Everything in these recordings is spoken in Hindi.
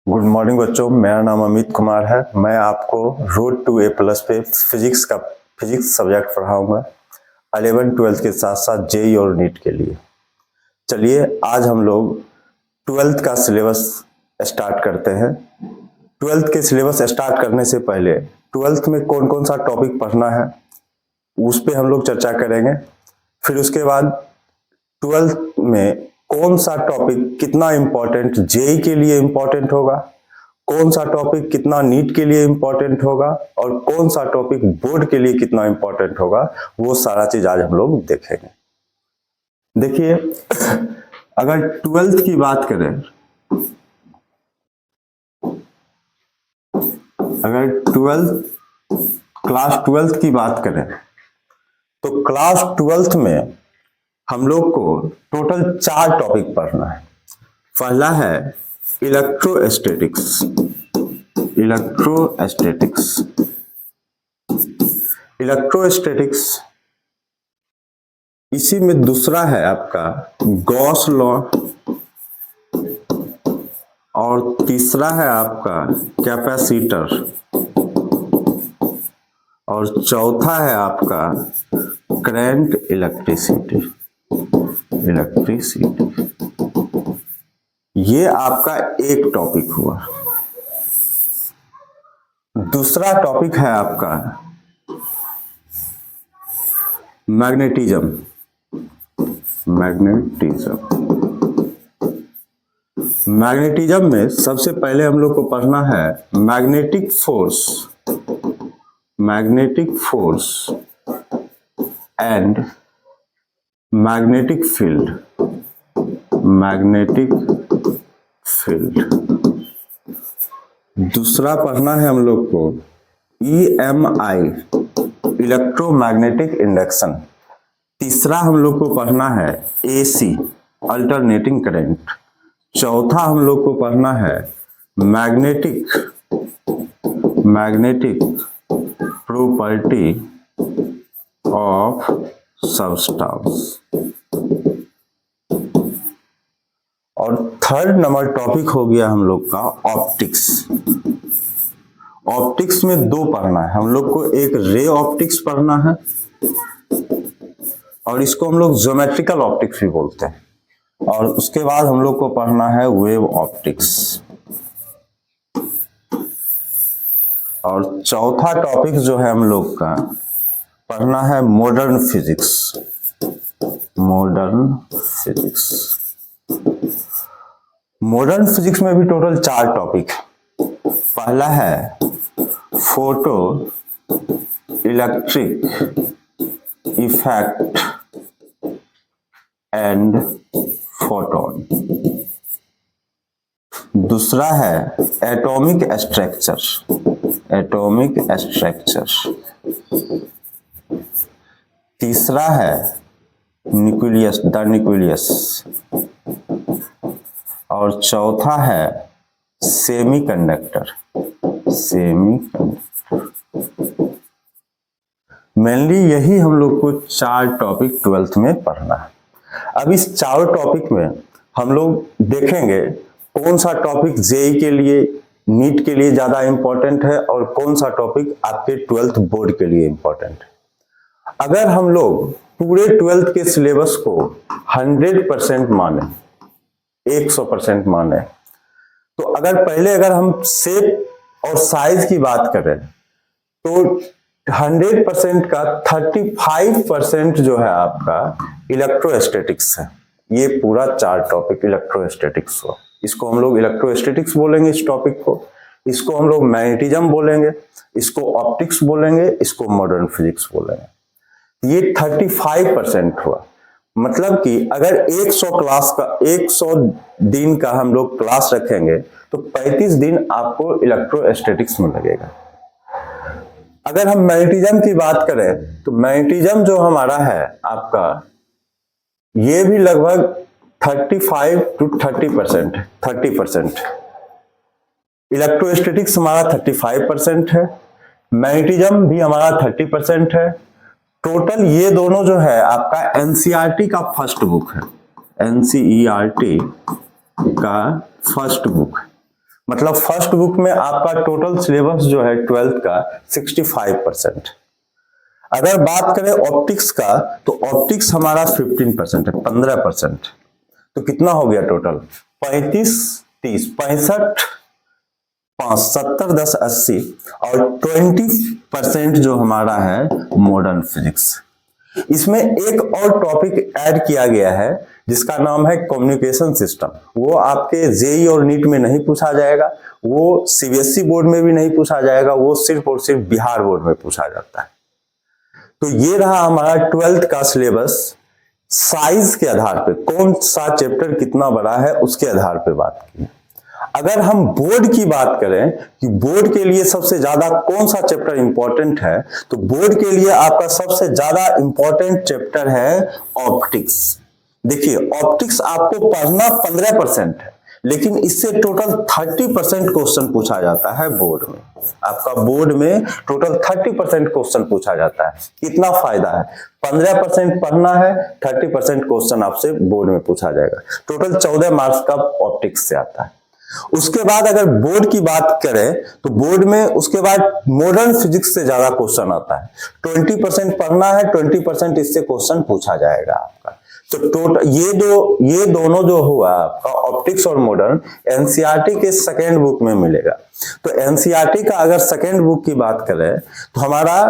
गुड मॉर्निंग बच्चों, मेरा नाम अमित कुमार है। मैं आपको रोड टू ए प्लस पे फिजिक्स सब्जेक्ट पढ़ाऊंगा 11-12 के साथ साथ जेई और नीट के लिए। चलिए आज हम लोग 12th का सिलेबस स्टार्ट करते हैं। 12th के सिलेबस स्टार्ट करने से पहले 12th में कौन कौन सा टॉपिक पढ़ना है उस पर हम लोग चर्चा करेंगे। फिर उसके बाद 12th में कौन सा टॉपिक कितना इम्पोर्टेंट जेई के लिए इम्पोर्टेंट होगा, कौन सा टॉपिक कितना नीट के लिए इम्पोर्टेंट होगा और कौन सा टॉपिक बोर्ड के लिए कितना इम्पोर्टेंट होगा, वो सारा चीज आज हम लोग देखेंगे। देखिए, अगर 12th की बात करें, अगर क्लास 12th की बात करें तो क्लास 12th में हम लोग को टोटल 4 टॉपिक पढ़ना है। पहला है इलेक्ट्रोस्टैटिक्स। इसी में दूसरा है आपका गॉस लॉ और तीसरा है आपका कैपेसिटर और चौथा है आपका करंट इलेक्ट्रिसिटी। ये आपका एक टॉपिक हुआ। दूसरा टॉपिक है आपका मैग्नेटिज्म। मैग्नेटिज्म में सबसे पहले हम लोग को पढ़ना है magnetic force and magnetic field. दूसरा पढ़ना है हम लोग को EMI, इलेक्ट्रोमैग्नेटिक इंडक्शन। तीसरा हम लोग को पढ़ना है AC, अल्टरनेटिंग करंट। चौथा हम लोग को पढ़ना है मैग्नेटिक प्रॉपर्टी ऑफ सब्सटेंस। और थर्ड नंबर टॉपिक हो गया हम लोग का ऑप्टिक्स में 2 पढ़ना है हम लोग को। एक रे ऑप्टिक्स पढ़ना है और इसको हम लोग ज्योमेट्रिकल ऑप्टिक्स भी बोलते हैं, और उसके बाद हम लोग को पढ़ना है वेव ऑप्टिक्स। और चौथा टॉपिक जो है हम लोग का पढ़ना है मॉडर्न फिजिक्स। मॉडर्न फिजिक्स में भी टोटल 4 टॉपिक। पहला है photo electric effect and photon. दूसरा है एटॉमिक स्ट्रक्चर। तीसरा है न्यूक्लियस और चौथा है सेमीकंडक्टर। मेनली यही हम लोग को 4 टॉपिक 12th में पढ़ना है। अब इस 4 टॉपिक में हम लोग देखेंगे कौन सा टॉपिक जेई के लिए, नीट के लिए ज्यादा इंपॉर्टेंट है और कौन सा टॉपिक आपके 12th बोर्ड के लिए इंपॉर्टेंट है। अगर हम लोग पूरे 12th के सिलेबस को 100% माने, 100% माने, तो अगर हम शेप और साइज की बात करें तो 100% का 35% जो है आपका इलेक्ट्रोस्टैटिक्स है। ये पूरा 4 टॉपिक इलेक्ट्रोस्टैटिक्स हुआ। इसको हम लोग इलेक्ट्रोस्टैटिक्स बोलेंगे इस टॉपिक को, इसको हम लोग मैग्नेटिज्म बोलेंगे, इसको ऑप्टिक्स बोलेंगे, इसको मॉडर्न फिजिक्स बोलेंगे। ये 35% हुआ। मतलब कि अगर 100 दिन का हम लोग क्लास रखेंगे तो 35 दिन आपको इलेक्ट्रोस्टैटिक्स में लगेगा। अगर हम मैग्नेटिज्म की बात करें तो मैग्नेटिज्म जो हमारा है आपका, ये भी लगभग 35 to 30%। इलेक्ट्रोस्टैटिक्स हमारा 35% है, मैग्नेटिज्म भी हमारा 30% है। टोटल ये दोनों जो है आपका एनसीईआरटी का फर्स्ट बुक है, एनसीईआरटी का फर्स्ट बुक। मतलब फर्स्ट बुक में आपका टोटल सिलेबस जो है 12th का 65%। अगर बात करें ऑप्टिक्स का तो ऑप्टिक्स हमारा 15% है, 15%। तो कितना हो गया टोटल? 35, 30, 65, 5, 70, 10, 80 और 20% जो हमारा है मॉडर्न फिजिक्स। इसमें एक और टॉपिक ऐड किया गया है जिसका नाम है कम्युनिकेशन सिस्टम। वो आपके जेई और नीट में नहीं पूछा जाएगा, वो सीबीएसई बोर्ड में भी नहीं पूछा जाएगा, वो सिर्फ और सिर्फ बिहार बोर्ड में पूछा जाता है। तो ये रहा हमारा 12th का सिलेबस। साइज के आधार पे कौन सा चैप्टर कितना बड़ा है उसके आधार पे बात की। अगर हम बोर्ड की बात करें कि बोर्ड के लिए सबसे ज्यादा कौन सा चैप्टर इंपॉर्टेंट है, तो बोर्ड के लिए आपका सबसे ज्यादा इंपॉर्टेंट चैप्टर है ऑप्टिक्स। देखिए ऑप्टिक्स आपको पढ़ना 15% है, लेकिन इससे टोटल 30% क्वेश्चन पूछा जाता है बोर्ड में। आपका बोर्ड में टोटल 30% क्वेश्चन पूछा जाता है। कितना फायदा है? 15% पढ़ना है, 30% क्वेश्चन आपसे बोर्ड में पूछा जाएगा। टोटल 14 मार्क्स का ऑप्टिक्स से आता है। उसके बाद अगर बोर्ड की बात करें तो बोर्ड में उसके बाद मॉडर्न फिजिक्स से ज्यादा क्वेश्चन आता है। 20% पढ़ना है, 20% इससे क्वेश्चन पूछा जाएगा आपका। तो टोटल ये दोनों जो हुआ आपका ऑप्टिक्स और मॉडर्न एनसीईआरटी के सेकेंड बुक में मिलेगा। तो एनसीईआरटी का अगर सेकेंड बुक की बात करें तो हमारा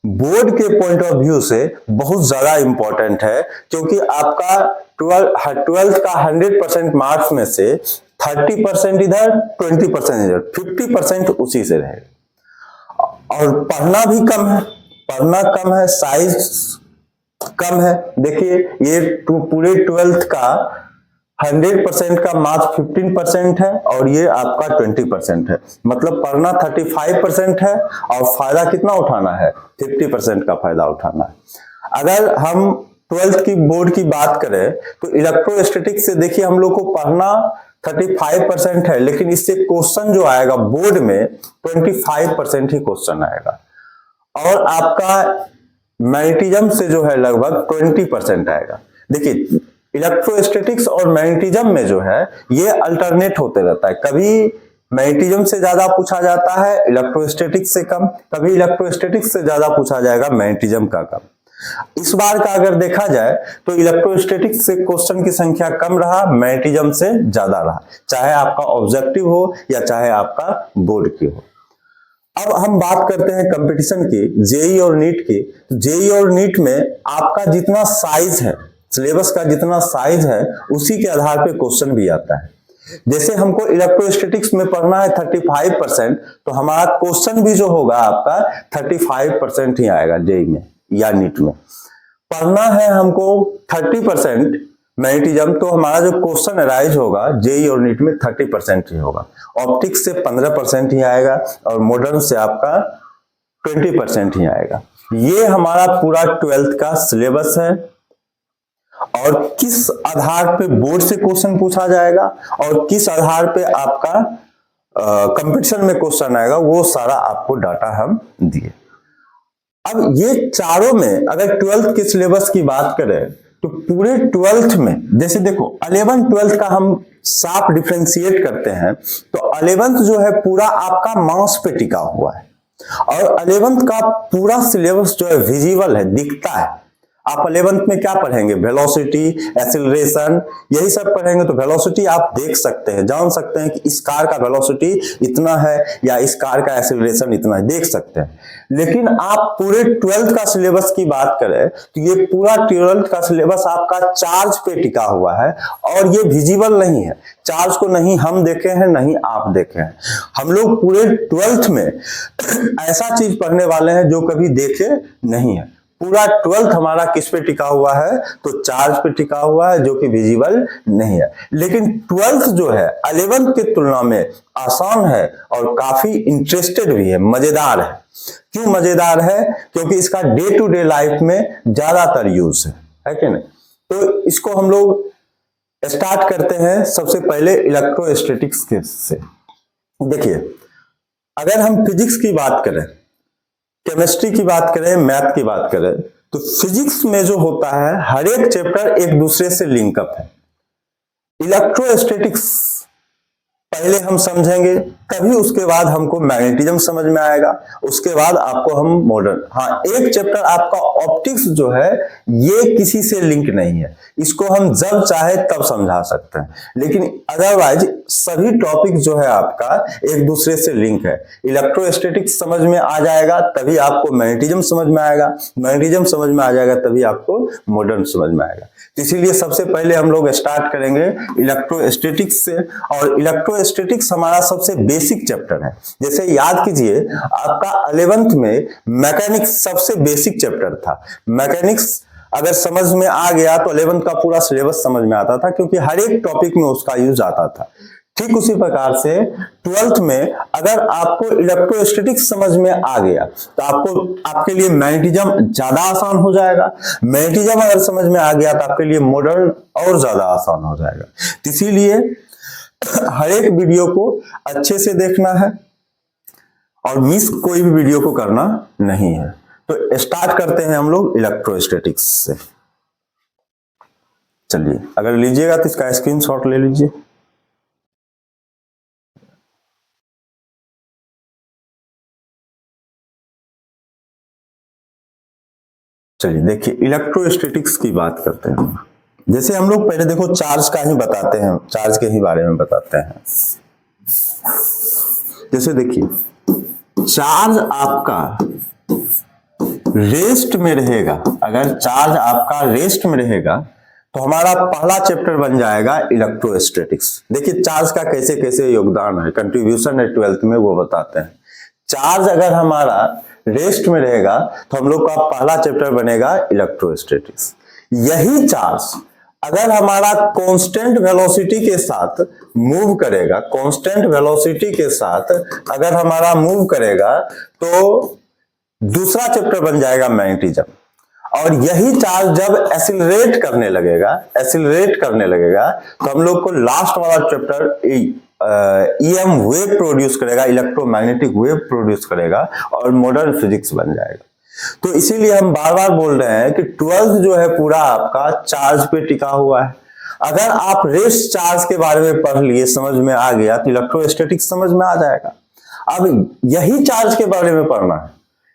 बोर्ड के पॉइंट ऑफ व्यू से बहुत ज्यादा इंपॉर्टेंट है, क्योंकि आपका 12th का 100% मार्क्स में से 30% इधर, 20% इधर, 50% उसी से रहेगा। और पढ़ना भी कम है, पढ़ना कम है, साइज कम है। देखिए ये पूरे 12th का 100% का मार्क्स 15% है और ये आपका 20% है। मतलब पढ़ना 35% है और फायदा कितना उठाना है? 50% का फायदा उठाना है। अगर हम 12th की बोर्ड की बात करें तो इलेक्ट्रोस्टैटिक्स से देखिए हम लोग को पढ़ना 35% है, लेकिन इससे क्वेश्चन जो आएगा बोर्ड में 25% ही क्वेश्चन आएगा। और आपका मैग्नेटिज्म से जो है लगभग 20% आएगा। देखिए इलेक्ट्रोस्टैटिक्स और मैग्नेटिज्म में जो है ये अल्टरनेट होते रहता है, कभी मैग्नेटिज्म से ज्यादा पूछा जाता है, इलेक्ट्रोस्टैटिक्स से कम, कभी इलेक्ट्रोस्टैटिक्स से ज्यादा पूछा जाएगा, मैग्नेटिज्म का कम। इस बार का अगर देखा जाए तो इलेक्ट्रोस्टैटिक्स से क्वेश्चन की संख्या कम रहा, मैग्नेटिज्म से ज्यादा रहा, चाहे आपका ऑब्जेक्टिव हो या चाहे आपका बोर्ड की हो। अब हम बात करते हैं कंपटीशन की, जेई और नीट की। जेई और नीट में आपका जितना साइज है, सिलेबस का जितना साइज है, उसी के आधार पे क्वेश्चन भी आता है। जैसे हमको इलेक्ट्रोस्टैटिक्स में पढ़ना है 35%, तो हमारा क्वेश्चन भी जो होगा आपका 35% ही आएगा जेई में या नीट में। पढ़ना है हमको 30% मैग्नेटिज्म, तो हमारा जो क्वेश्चन अराइज होगा जेई और नीट में 30% ही होगा। ऑप्टिक्स से 15% ही आएगा और मॉडर्न से आपका 20% ही आएगा। ये हमारा पूरा 12th का सिलेबस है। और किस आधार पे बोर्ड से क्वेश्चन पूछा जाएगा और किस आधार पे आपका कंपटीशन में क्वेश्चन आएगा, वो सारा आपको डाटा हम दिए। अब ये चारों में अगर 12th के सिलेबस की बात करें तो पूरे 12th में, जैसे देखो 11th 12th का हम साफ डिफरेंशिएट करते हैं, तो 11th जो है पूरा आपका मास पे टिका हुआ है और 11th का पूरा सिलेबस जो है विजिबल है, दिखता है। आप 11th में क्या पढ़ेंगे? वेलोसिटी, एक्सीलरेशन, यही सब पढ़ेंगे। तो वेलोसिटी आप देख सकते हैं, जान सकते हैं कि इस कार का वेलोसिटी इतना है या इस कार का एक्सीलरेशन इतना है, देख सकते हैं। लेकिन आप पूरे 12th का सिलेबस की बात करें तो ये पूरा 12th का सिलेबस आपका चार्ज पे टिका हुआ है और ये विजिबल नहीं है। चार्ज को नहीं हम देखे हैं, नहीं आप देखे हैं। हम लोग पूरे 12th में ऐसा चीज पढ़ने वाले हैं जो कभी देखे नहीं है। पूरा 12th हमारा किस पे टिका हुआ है? तो चार्ज पे टिका हुआ है, जो कि विजिबल नहीं है। लेकिन 12th जो है 11th की तुलना में आसान है और काफी इंटरेस्टेड भी है, मजेदार है। क्यों मजेदार है? क्योंकि इसका डे टू डे लाइफ में ज्यादातर यूज है कि नहीं? तो इसको हम लोग स्टार्ट करते हैं सबसे पहले इलेक्ट्रोस्टैटिक्स के से। देखिए अगर हम फिजिक्स की बात करें, केमिस्ट्री की बात करें, मैथ की बात करें, तो फिजिक्स में जो होता है हर एक चैप्टर एक दूसरे से लिंकअप है। इलेक्ट्रोस्टैटिक्स पहले हम समझेंगे, तभी उसके बाद हमको मैग्नेटिज्म समझ में आएगा, उसके बाद आपको हम मॉडर्न। हाँ, एक चैप्टर आपका ऑप्टिक्स जो है ये किसी से लिंक नहीं है, इसको हम जब चाहे तब समझा सकते हैं, लेकिन अदरवाइज सभी टॉपिक जो है आपका एक दूसरे से लिंक है। इलेक्ट्रोस्टैटिक्स समझ में आ जाएगा तभी आपको मैग्नेटिज्म समझ में आएगा, मैग्नेटिज्म समझ में आ जाएगा तभी आपको मॉडर्न समझ में आएगा। तो इसीलिए सबसे पहले हम लोग स्टार्ट करेंगे इलेक्ट्रोस्टैटिक्स से, और इलेक्ट्रोस्टैटिक्स हमारा सबसे बेसिक चैप्टर है। जैसे याद कीजिए आपका 11th में मैकेनिक्स सबसे बेसिक चैप्टर था। मैकेनिक्स अगर समझ में आ गया तो 11th का पूरा सिलेबस समझ में आता था, क्योंकि हर एक टॉपिक में उसका यूज आता था। ठीक उसी प्रकार से 12th में अगर आपको इलेक्ट्रोस्टैटिक्स समझ में आ गया तो आपके लिए मैग्नेटिज्म ज्यादा आसान हो जाएगा। मैग्नेटिज्म अगर समझ में आ गया तो आपके लिए मॉडर्न और ज्यादा आसान हो जाएगा। इसीलिए हर एक वीडियो को अच्छे से देखना है और मिस कोई भी वीडियो को करना नहीं है। तो स्टार्ट करते हैं हम लोग इलेक्ट्रोस्टैटिक्स से। चलिए, अगर लीजिएगा तो इसका स्क्रीनशॉट ले लीजिए। चलिए देखिए, इलेक्ट्रोस्टैटिक्स की बात करते हैं। जैसे हम लोग पहले देखो चार्ज का ही बताते हैं, चार्ज के ही बारे में बताते हैं। जैसे देखिए, चार्ज आपका रेस्ट में रहेगा, अगर चार्ज आपका रेस्ट में रहेगा तो हमारा पहला चैप्टर बन जाएगा इलेक्ट्रोस्टैटिक्स। देखिए चार्ज का कैसे कैसे योगदान है, कंट्रीब्यूशन है 12th में, वो बताते हैं। चार्ज अगर हमारा रेस्ट में रहेगा तो हम लोग का पहला चैप्टर बनेगा इलेक्ट्रोस्टैटिक्स। यही चार्ज अगर हमारा कांस्टेंट वेलोसिटी के साथ मूव करेगा, कांस्टेंट वेलोसिटी के साथ अगर हमारा मूव करेगा तो दूसरा चैप्टर बन जाएगा मैग्नेटिज्म। और यही चार्ज जब एक्सीलरेट करने लगेगा तो हम लोग को लास्ट वाला चैप्टर ईएम वेव प्रोड्यूस करेगा, इलेक्ट्रोमैग्नेटिक वेव प्रोड्यूस करेगा और मॉडर्न फिजिक्स बन जाएगा। तो इसीलिए हम बार बार बोल रहे हैं कि 12th जो है पूरा आपका चार्ज पे टिका हुआ है। अगर आप रेस्ट चार्ज के बारे में पढ़ लिए, समझ में आ गया तो इलेक्ट्रोस्टैटिक्स समझ में आ जाएगा। अब यही चार्ज के बारे में पढ़ना है,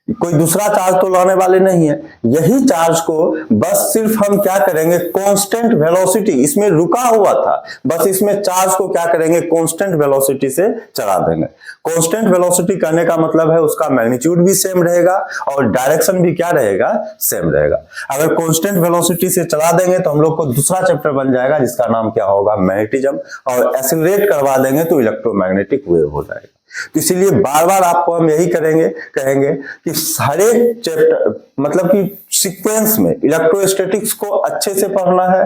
कोई दूसरा चार्ज तो लाने वाले नहीं है। यही चार्ज को बस सिर्फ हम क्या करेंगे, कांस्टेंट वेलोसिटी, इसमें रुका हुआ था, बस इसमें चार्ज को क्या करेंगे, कांस्टेंट वेलोसिटी से चला देंगे। कांस्टेंट वेलोसिटी करने का मतलब है उसका मैग्नीट्यूड भी सेम रहेगा और डायरेक्शन भी क्या रहेगा, सेम रहेगा। अगर कांस्टेंट वेलोसिटी से चला देंगे तो हम लोग को दूसरा चैप्टर बन जाएगा जिसका नाम क्या होगा, मैग्नेटिज्म, और एक्सीलरेट करवा देंगे तो इलेक्ट्रोमैग्नेटिक वेव हो जाएगा। तो इसीलिए बार बार आपको हम यही कहेंगे कि हर एक चैप्टर मतलब कि सीक्वेंस में इलेक्ट्रोस्टैटिक्स को अच्छे से पढ़ना है।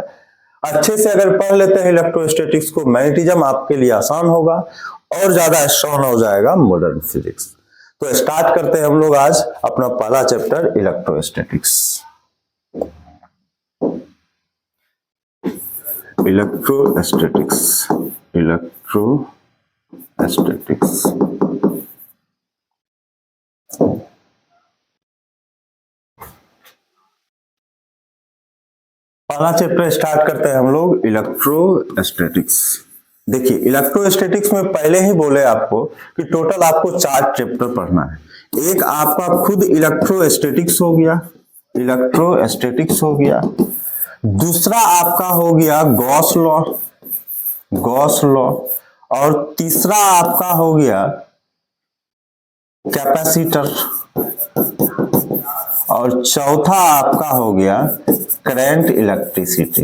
अच्छे से अगर पढ़ लेते हैं इलेक्ट्रोस्टैटिक्स को, मैग्नेटिज्म आपके लिए आसान होगा और ज्यादा स्ट्रॉन्ग हो जाएगा मॉडर्न फिजिक्स। तो स्टार्ट करते हैं हम लोग आज अपना पहला चैप्टर इलेक्ट्रोस्टैटिक्स। इलेक्ट्रोस्टैटिक्स पहला चैप्टर स्टार्ट करते हैं हम लोग इलेक्ट्रोस्टैटिक्स। देखिए इलेक्ट्रोस्टैटिक्स में पहले ही बोले आपको कि टोटल आपको 4 चैप्टर पढ़ना है। एक आपका खुद इलेक्ट्रोस्टैटिक्स हो गया, दूसरा आपका हो गया गॉस लॉ, और तीसरा आपका हो गया कैपेसिटर, और चौथा आपका हो गया करंट इलेक्ट्रिसिटी।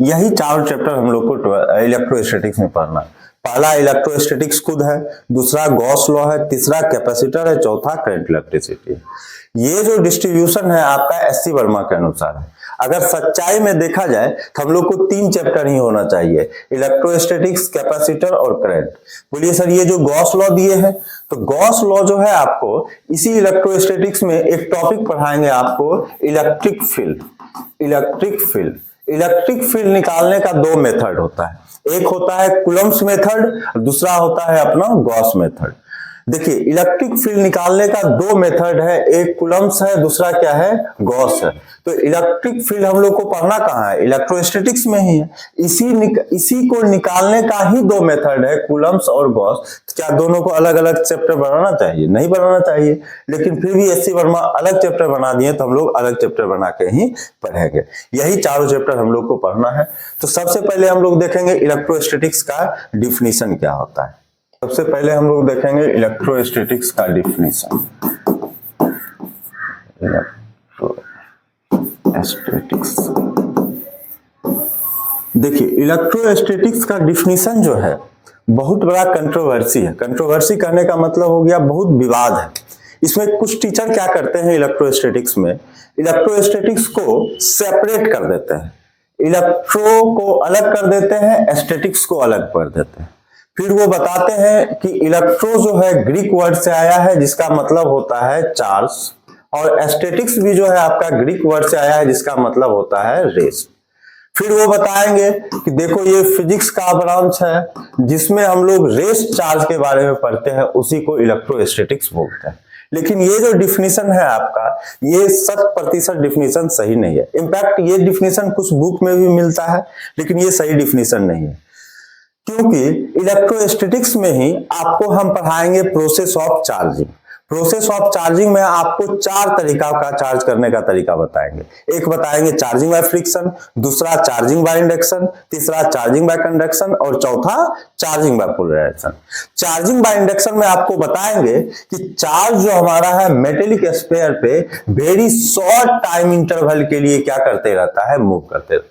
यही 4 चैप्टर हम लोग को इलेक्ट्रोस्टैटिक्स में पढ़ना है। पहला इलेक्ट्रोस्टैटिक्स खुद है, दूसरा गॉस लॉ है, तीसरा कैपेसिटर है, चौथा करंट इलेक्ट्रिसिटी है। ये जो डिस्ट्रीब्यूशन है आपका एससी वर्मा के अनुसार है। अगर सच्चाई में देखा जाए तो हम लोग को 3 चैप्टर ही होना चाहिए, इलेक्ट्रोस्टैटिक्स, कैपेसिटर और करंट। बोलिए सर ये जो गॉस लॉ दिए हैं, तो गॉस लॉ जो है आपको इसी इलेक्ट्रोस्टैटिक्स में एक टॉपिक पढ़ाएंगे आपको, इलेक्ट्रिक फील्ड निकालने का 2 मेथड होता है। एक होता है कूलम्ब्स मेथड, दूसरा होता है अपना गॉस मेथड। देखिए इलेक्ट्रिक फील्ड निकालने का दो मेथड है, एक कूलम्ब्स है, दूसरा क्या है, गॉस है। तो इलेक्ट्रिक फील्ड हम लोग को पढ़ना कहाँ है, इलेक्ट्रोस्टैटिक्स में ही है। इसी को निकालने का ही दो मेथड है, कूलम्ब्स और गॉस। क्या दोनों को अलग अलग चैप्टर बनाना चाहिए? नहीं बनाना चाहिए, लेकिन फिर भी एससी वर्मा अलग चैप्टर बना दिए तो हम लोग अलग चैप्टर बना के ही पढ़ेंगे। यही चारों चैप्टर हम लोग को पढ़ना है। तो सबसे पहले हम लोग देखेंगे इलेक्ट्रोस्टैटिक्स का डिफिनीशन क्या होता है। सबसे पहले हम लोग देखेंगे इलेक्ट्रोस्टैटिक्स का डिफिनीशन। इलेक्ट्रोस्टैटिक्स, देखिए इलेक्ट्रोस्टैटिक्स का डिफिनीशन जो है बहुत बड़ा कंट्रोवर्सी है। कंट्रोवर्सी कहने का मतलब हो गया बहुत विवाद है। इसमें कुछ टीचर क्या करते हैं इलेक्ट्रोस्टैटिक्स में, इलेक्ट्रोस्टैटिक्स को सेपरेट कर देते हैं, इलेक्ट्रो को अलग कर देते हैं, स्टैटिक्स को अलग कर देते हैं। फिर वो बताते हैं कि इलेक्ट्रो जो है ग्रीक वर्ड से आया है जिसका मतलब होता है चार्ज, और स्टैटिक्स भी जो है आपका ग्रीक वर्ड से आया है जिसका मतलब होता है रेस्ट। फिर वो बताएंगे कि देखो ये फिजिक्स का ब्रांच है जिसमें हम लोग रेस्ट चार्ज के बारे में पढ़ते हैं, उसी को इलेक्ट्रोस्टैटिक्स बोलते हैं। लेकिन ये जो डिफिनीशन है आपका, ये 100% डिफिनीशन सही नहीं है। इनफैक्ट ये डिफिनीशन कुछ बुक में भी मिलता है, लेकिन ये सही डिफिनीशन नहीं है, क्योंकि इलेक्ट्रोस्टैटिक्स में ही आपको हम पढ़ाएंगे process of charging. Process of charging में आपको 4 तरीका का चार्ज करने का तरीका बताएंगे। एक बताएंगे चार्जिंग बाय फ्रिक्शन, दूसरा चार्जिंग बाय इंडक्शन, तीसरा चार्जिंग बाय कंडक्शन और चौथा charging by polarisation. Charging by induction में आपको बताएंगे कि चार्ज जो हमारा है मेटेलिक स्फीयर पे वेरी शॉर्ट टाइम इंटरवल के लिए क्या करते रहता है, मूव करते रहता है।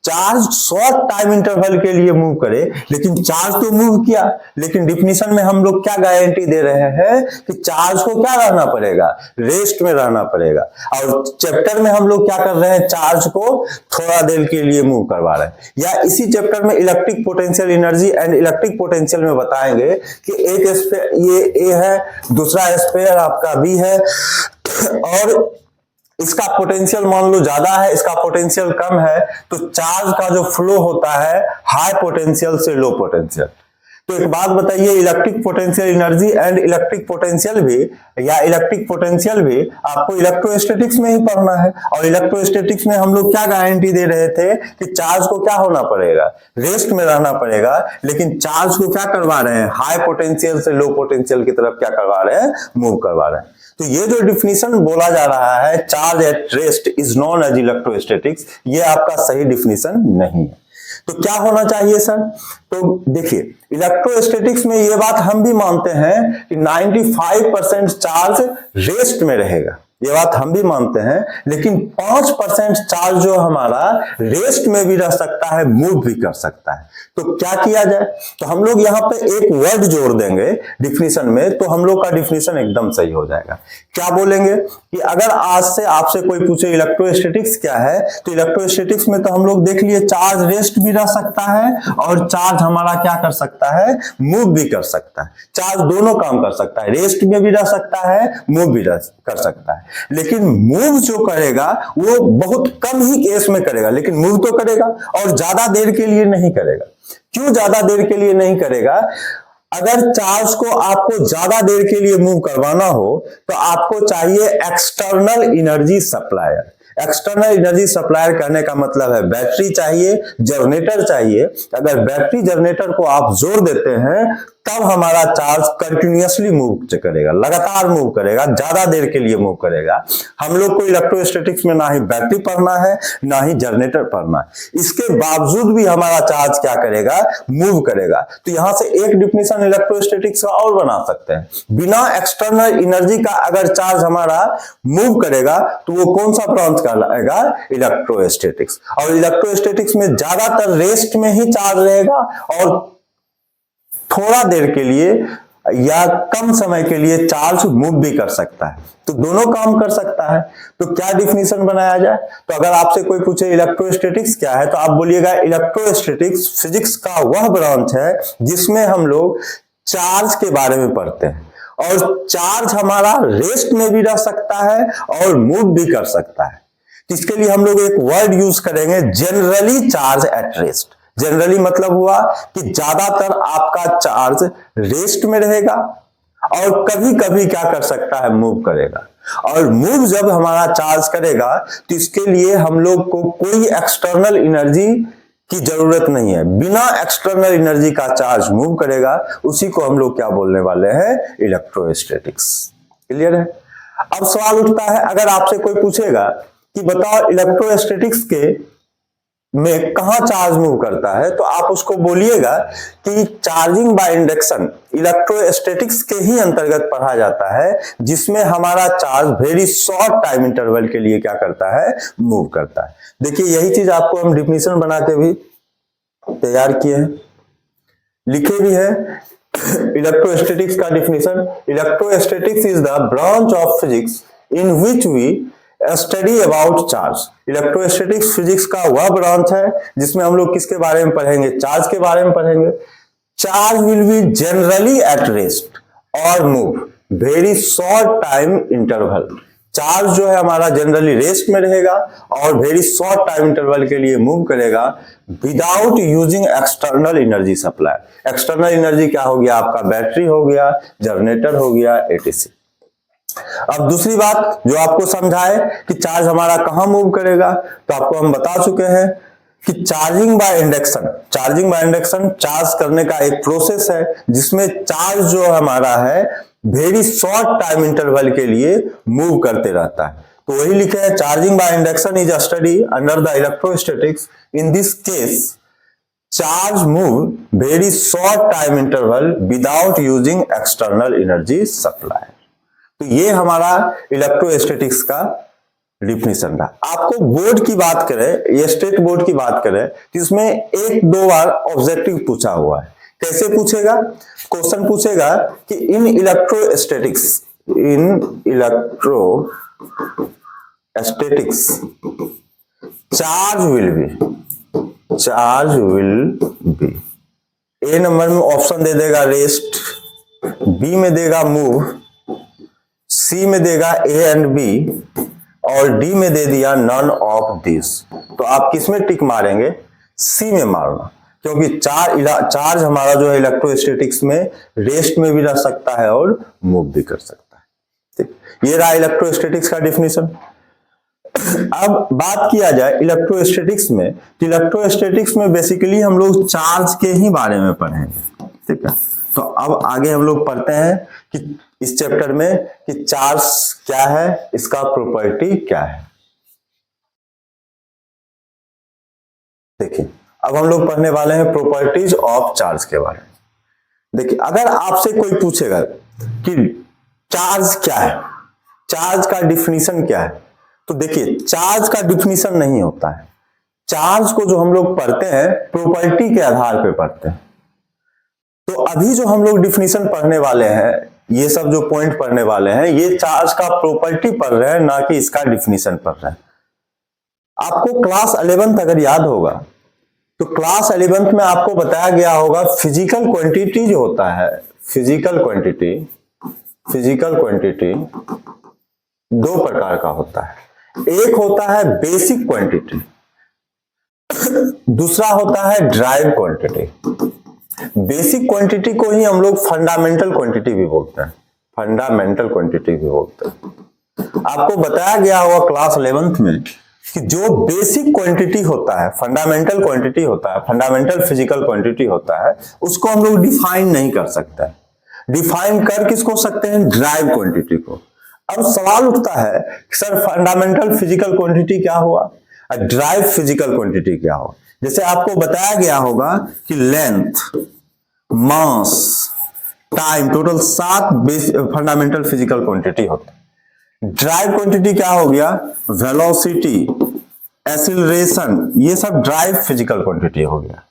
चार्ज शॉर्ट टाइम इंटरवल के लिए मूव करे, लेकिन चार्ज तो मूव किया, लेकिन डिफिनीशन में हम लोग क्या गारंटी दे रहे हैं कि चार्ज को क्या रहना पड़ेगा, रेस्ट में रहना पड़ेगा। और चैप्टर में हम लोग क्या कर रहे हैं, चार्ज को थोड़ा देर के लिए मूव करवा रहे हैं। या इसी चैप्टर में electric potential energy and electric potential में बताएंगे कि एक स्फीयर ये ए है, दूसरा स्फीयर आपका बी है, और इसका पोटेंशियल मान लो ज्यादा है, इसका पोटेंशियल कम है, तो चार्ज का जो फ्लो होता है हाई पोटेंशियल से लो पोटेंशियल। तो एक बात बताइए, electric potential energy and electric potential भी या इलेक्ट्रिक पोटेंशियल भी आपको इलेक्ट्रोस्टैटिक्स में ही पढ़ना है। और इलेक्ट्रोस्टैटिक्स में हम लोग क्या गारंटी दे रहे थे कि चार्ज को क्या होना पड़ेगा, रेस्ट में रहना पड़ेगा, लेकिन चार्ज को क्या करवा रहे हैं, हाई पोटेंशियल से लो पोटेंशियल की तरफ क्या करवा रहे हैं, मूव करवा रहे हैं। तो ये जो डिफिनीशन बोला जा रहा है charge at rest is known as electrostatics, ये आपका सही डिफिनीशन नहीं है। तो क्या होना चाहिए सर, तो देखिए इलेक्ट्रोस्टैटिक्स में ये बात हम भी मानते हैं कि 95% चार्ज रेस्ट में रहेगा, ये बात हम भी मानते हैं, लेकिन 5% चार्ज जो हमारा रेस्ट में भी रह सकता है, मूव भी कर सकता है। तो क्या किया जाए, तो हम लोग यहाँ पे एक वर्ड जोड़ देंगे डिफिनीशन में, तो हम लोग का डिफिनीशन एकदम सही हो जाएगा। क्या बोलेंगे कि अगर आज से आपसे कोई पूछे इलेक्ट्रोस्टैटिक्स क्या है, तो इलेक्ट्रोस्टैटिक्स में तो हम लोग देख लिए चार्ज रेस्ट भी रह सकता है और चार्ज हमारा क्या कर सकता है, मूव भी कर सकता है। चार्ज दोनों काम कर सकता है, रेस्ट में भी रह सकता है, मूव भी कर सकता है। लेकिन मूव जो करेगा वो बहुत कम ही केस में करेगा, लेकिन मूव तो करेगा और ज्यादा देर के लिए नहीं करेगा। क्यों ज्यादा देर के लिए नहीं करेगा, अगर चार्ज को आपको ज्यादा देर के लिए मूव करवाना हो तो आपको चाहिए external energy supplier. External energy supplier करने का मतलब है बैटरी चाहिए, जनरेटर चाहिए। अगर बैटरी जनरेटर को आप जोड़ देते हैं तब हमारा चार्ज कंटिन्यूअसली मूव करेगा, लगातार मूव करेगा, ज्यादा देर के लिए मूव करेगा। हम लोग को इलेक्ट्रोस्टैटिक्स में ना ही बैटरी पढ़ना है ना ही जनरेटर पढ़ना है, इसके बावजूद भी हमारा चार्ज क्या करेगा, मूव करेगा। तो यहां से एक डिफिनीशन इलेक्ट्रोस्टैटिक्स का और बना सकते हैं, बिना एक्सटर्नल एनर्जी का अगर चार्ज हमारा मूव करेगा तो वो कौन सा ब्रांच कहलाएगा, इलेक्ट्रोस्टैटिक्स। और इलेक्ट्रोस्टैटिक्स में ज्यादातर रेस्ट में ही चार्ज रहेगा और थोड़ा देर के लिए या कम समय के लिए चार्ज मूव भी कर सकता है, तो दोनों काम कर सकता है। तो क्या डिफिनीशन बनाया जाए, तो अगर आपसे कोई पूछे इलेक्ट्रोस्टैटिक्स क्या है तो आप बोलिएगा इलेक्ट्रोस्टैटिक्स फिजिक्स का वह ब्रांच है जिसमें हम लोग चार्ज के बारे में पढ़ते हैं, और चार्ज हमारा रेस्ट में भी रह सकता है और मूव भी कर सकता है। इसके लिए हम लोग एक वर्ड यूज करेंगे, generally charge at rest. Generally मतलब हुआ कि ज्यादातर आपका चार्ज रेस्ट में रहेगा और कभी कभी क्या कर सकता है, मूव करेगा। और मूव जब हमारा चार्ज करेगा तो इसके लिए हम लोग को कोई एक्सटर्नल एनर्जी की जरूरत नहीं है, बिना एक्सटर्नल एनर्जी का चार्ज मूव करेगा, उसी को हम लोग क्या बोलने वाले हैं, इलेक्ट्रोस्टैटिक्स। क्लियर है। अब सवाल उठता है, अगर आपसे कोई पूछेगा कि बताओ इलेक्ट्रोस्टैटिक्स के में कहां चार्ज मूव करता है, तो आप उसको बोलिएगा कि चार्जिंग बाय इंडक्शन इलेक्ट्रोस्टैटिक्स के ही अंतर्गत पढ़ा जाता है, जिसमें हमारा charge very short time interval के लिए क्या करता है, मूव करता है। देखिए यही चीज आपको हम डिफिनीशन बना के भी तैयार किए हैं, लिखे भी है। इलेक्ट्रोस्टैटिक्स का definition, electrostatics is the branch of physics in which we study about charge. Electrostatics physics का वह ब्रांच है जिसमें हम लोग किसके बारे में पढ़ेंगे, चार्ज के बारे में पढ़ेंगे। Charge will be generally at rest और move very short time interval. Charge जो है हमारा जनरली रेस्ट में रहेगा और वेरी शॉर्ट टाइम इंटरवल के लिए मूव करेगा without using external energy supply. External energy क्या हो गया, आपका बैटरी हो गया, जनरेटर हो गया, एटीसी। अब दूसरी बात जो आपको समझाए कि चार्ज हमारा कहां मूव करेगा, तो आपको हम बता चुके हैं कि charging by induction, charging by induction charge करने का एक प्रोसेस है जिसमें चार्ज जो हमारा है वेरी शॉर्ट टाइम इंटरवल के लिए मूव करते रहता है। तो वही लिखे हैं, charging by induction is a study under the electrostatics. In this case charge move very short time interval without using external energy supply. तो ये हमारा इलेक्ट्रोस्टैटिक्स का डिफिनीशन था। आपको बोर्ड की बात करें, ये स्टेट बोर्ड की बात करें, तो इसमें एक दो बार ऑब्जेक्टिव पूछा हुआ है। कैसे पूछेगा, क्वेश्चन पूछेगा कि in electrostatics, in electrostatics charge will B, A number में ऑप्शन दे देगा रेस्ट, बी में देगा मूव, सी में देगा ए एंड बी और डी में दे दिया नन ऑफ दिस। तो आप किस में टिक मारेंगे, सी में मारना, क्योंकि चार्ज हमारा जो है इलेक्ट्रोस्टैटिक्स में रेस्ट में भी रह सकता है और मूव भी कर सकता है। ठीक, ये रहा इलेक्ट्रोस्टैटिक्स का डिफिनीशन। अब बात किया जाए इलेक्ट्रोस्टैटिक्स में, तो इलेक्ट्रोस्टैटिक्स में बेसिकली हम लोग चार्ज के ही बारे में पढ़ेंगे। ठीक है, तो अब आगे हम लोग पढ़ते हैं कि इस चैप्टर में कि चार्ज क्या है, इसका प्रॉपर्टी क्या है। देखिए अब हम लोग पढ़ने वाले हैं प्रॉपर्टीज ऑफ चार्ज के बारे में। देखिए अगर आपसे कोई पूछेगा कि चार्ज क्या है, चार्ज का डिफिनीशन क्या है, तो देखिए चार्ज का डिफिनीशन नहीं होता है। चार्ज को जो हम लोग पढ़ते हैं प्रॉपर्टी के आधार पर पढ़ते हैं। तो अभी जो हम लोग डिफिनीशन पढ़ने वाले हैं, ये सब जो पॉइंट पढ़ने वाले हैं, ये चार्ज का प्रॉपर्टी पढ़ रहे हैं, ना कि इसका डिफिनीशन पढ़ रहे हैं। आपको क्लास 11th अगर याद होगा तो क्लास 11th में आपको बताया गया होगा फिजिकल क्वांटिटी जो होता है, फिजिकल क्वांटिटी दो प्रकार का होता है। एक होता है बेसिक क्वांटिटी, दूसरा होता है ड्राइव क्वांटिटी। बेसिक क्वांटिटी को ही हम लोग फंडामेंटल क्वांटिटी भी बोलते हैं, फंडामेंटल क्वांटिटी भी बोलते हैं। आपको बताया गया होगा क्लास 11th में कि जो बेसिक क्वांटिटी होता है, फंडामेंटल क्वांटिटी होता है, फंडामेंटल फिजिकल क्वांटिटी होता है, उसको हम लोग डिफाइन नहीं कर सकते। डिफाइन कर किसको सकते हैं, ड्राइव क्वांटिटी को। अब सवाल उठता है कि सर फंडामेंटल फिजिकल क्वांटिटी क्या हुआ और ड्राइव फिजिकल क्वांटिटी क्या हुआ। जैसे आपको बताया गया होगा कि length, mass, time, total 7 fundamental physical quantity होता है। ड्राइव क्वांटिटी क्या हो गया, वेलोसिटी, एक्सीलरेशन, ये सब ड्राइव फिजिकल क्वांटिटी हो गया।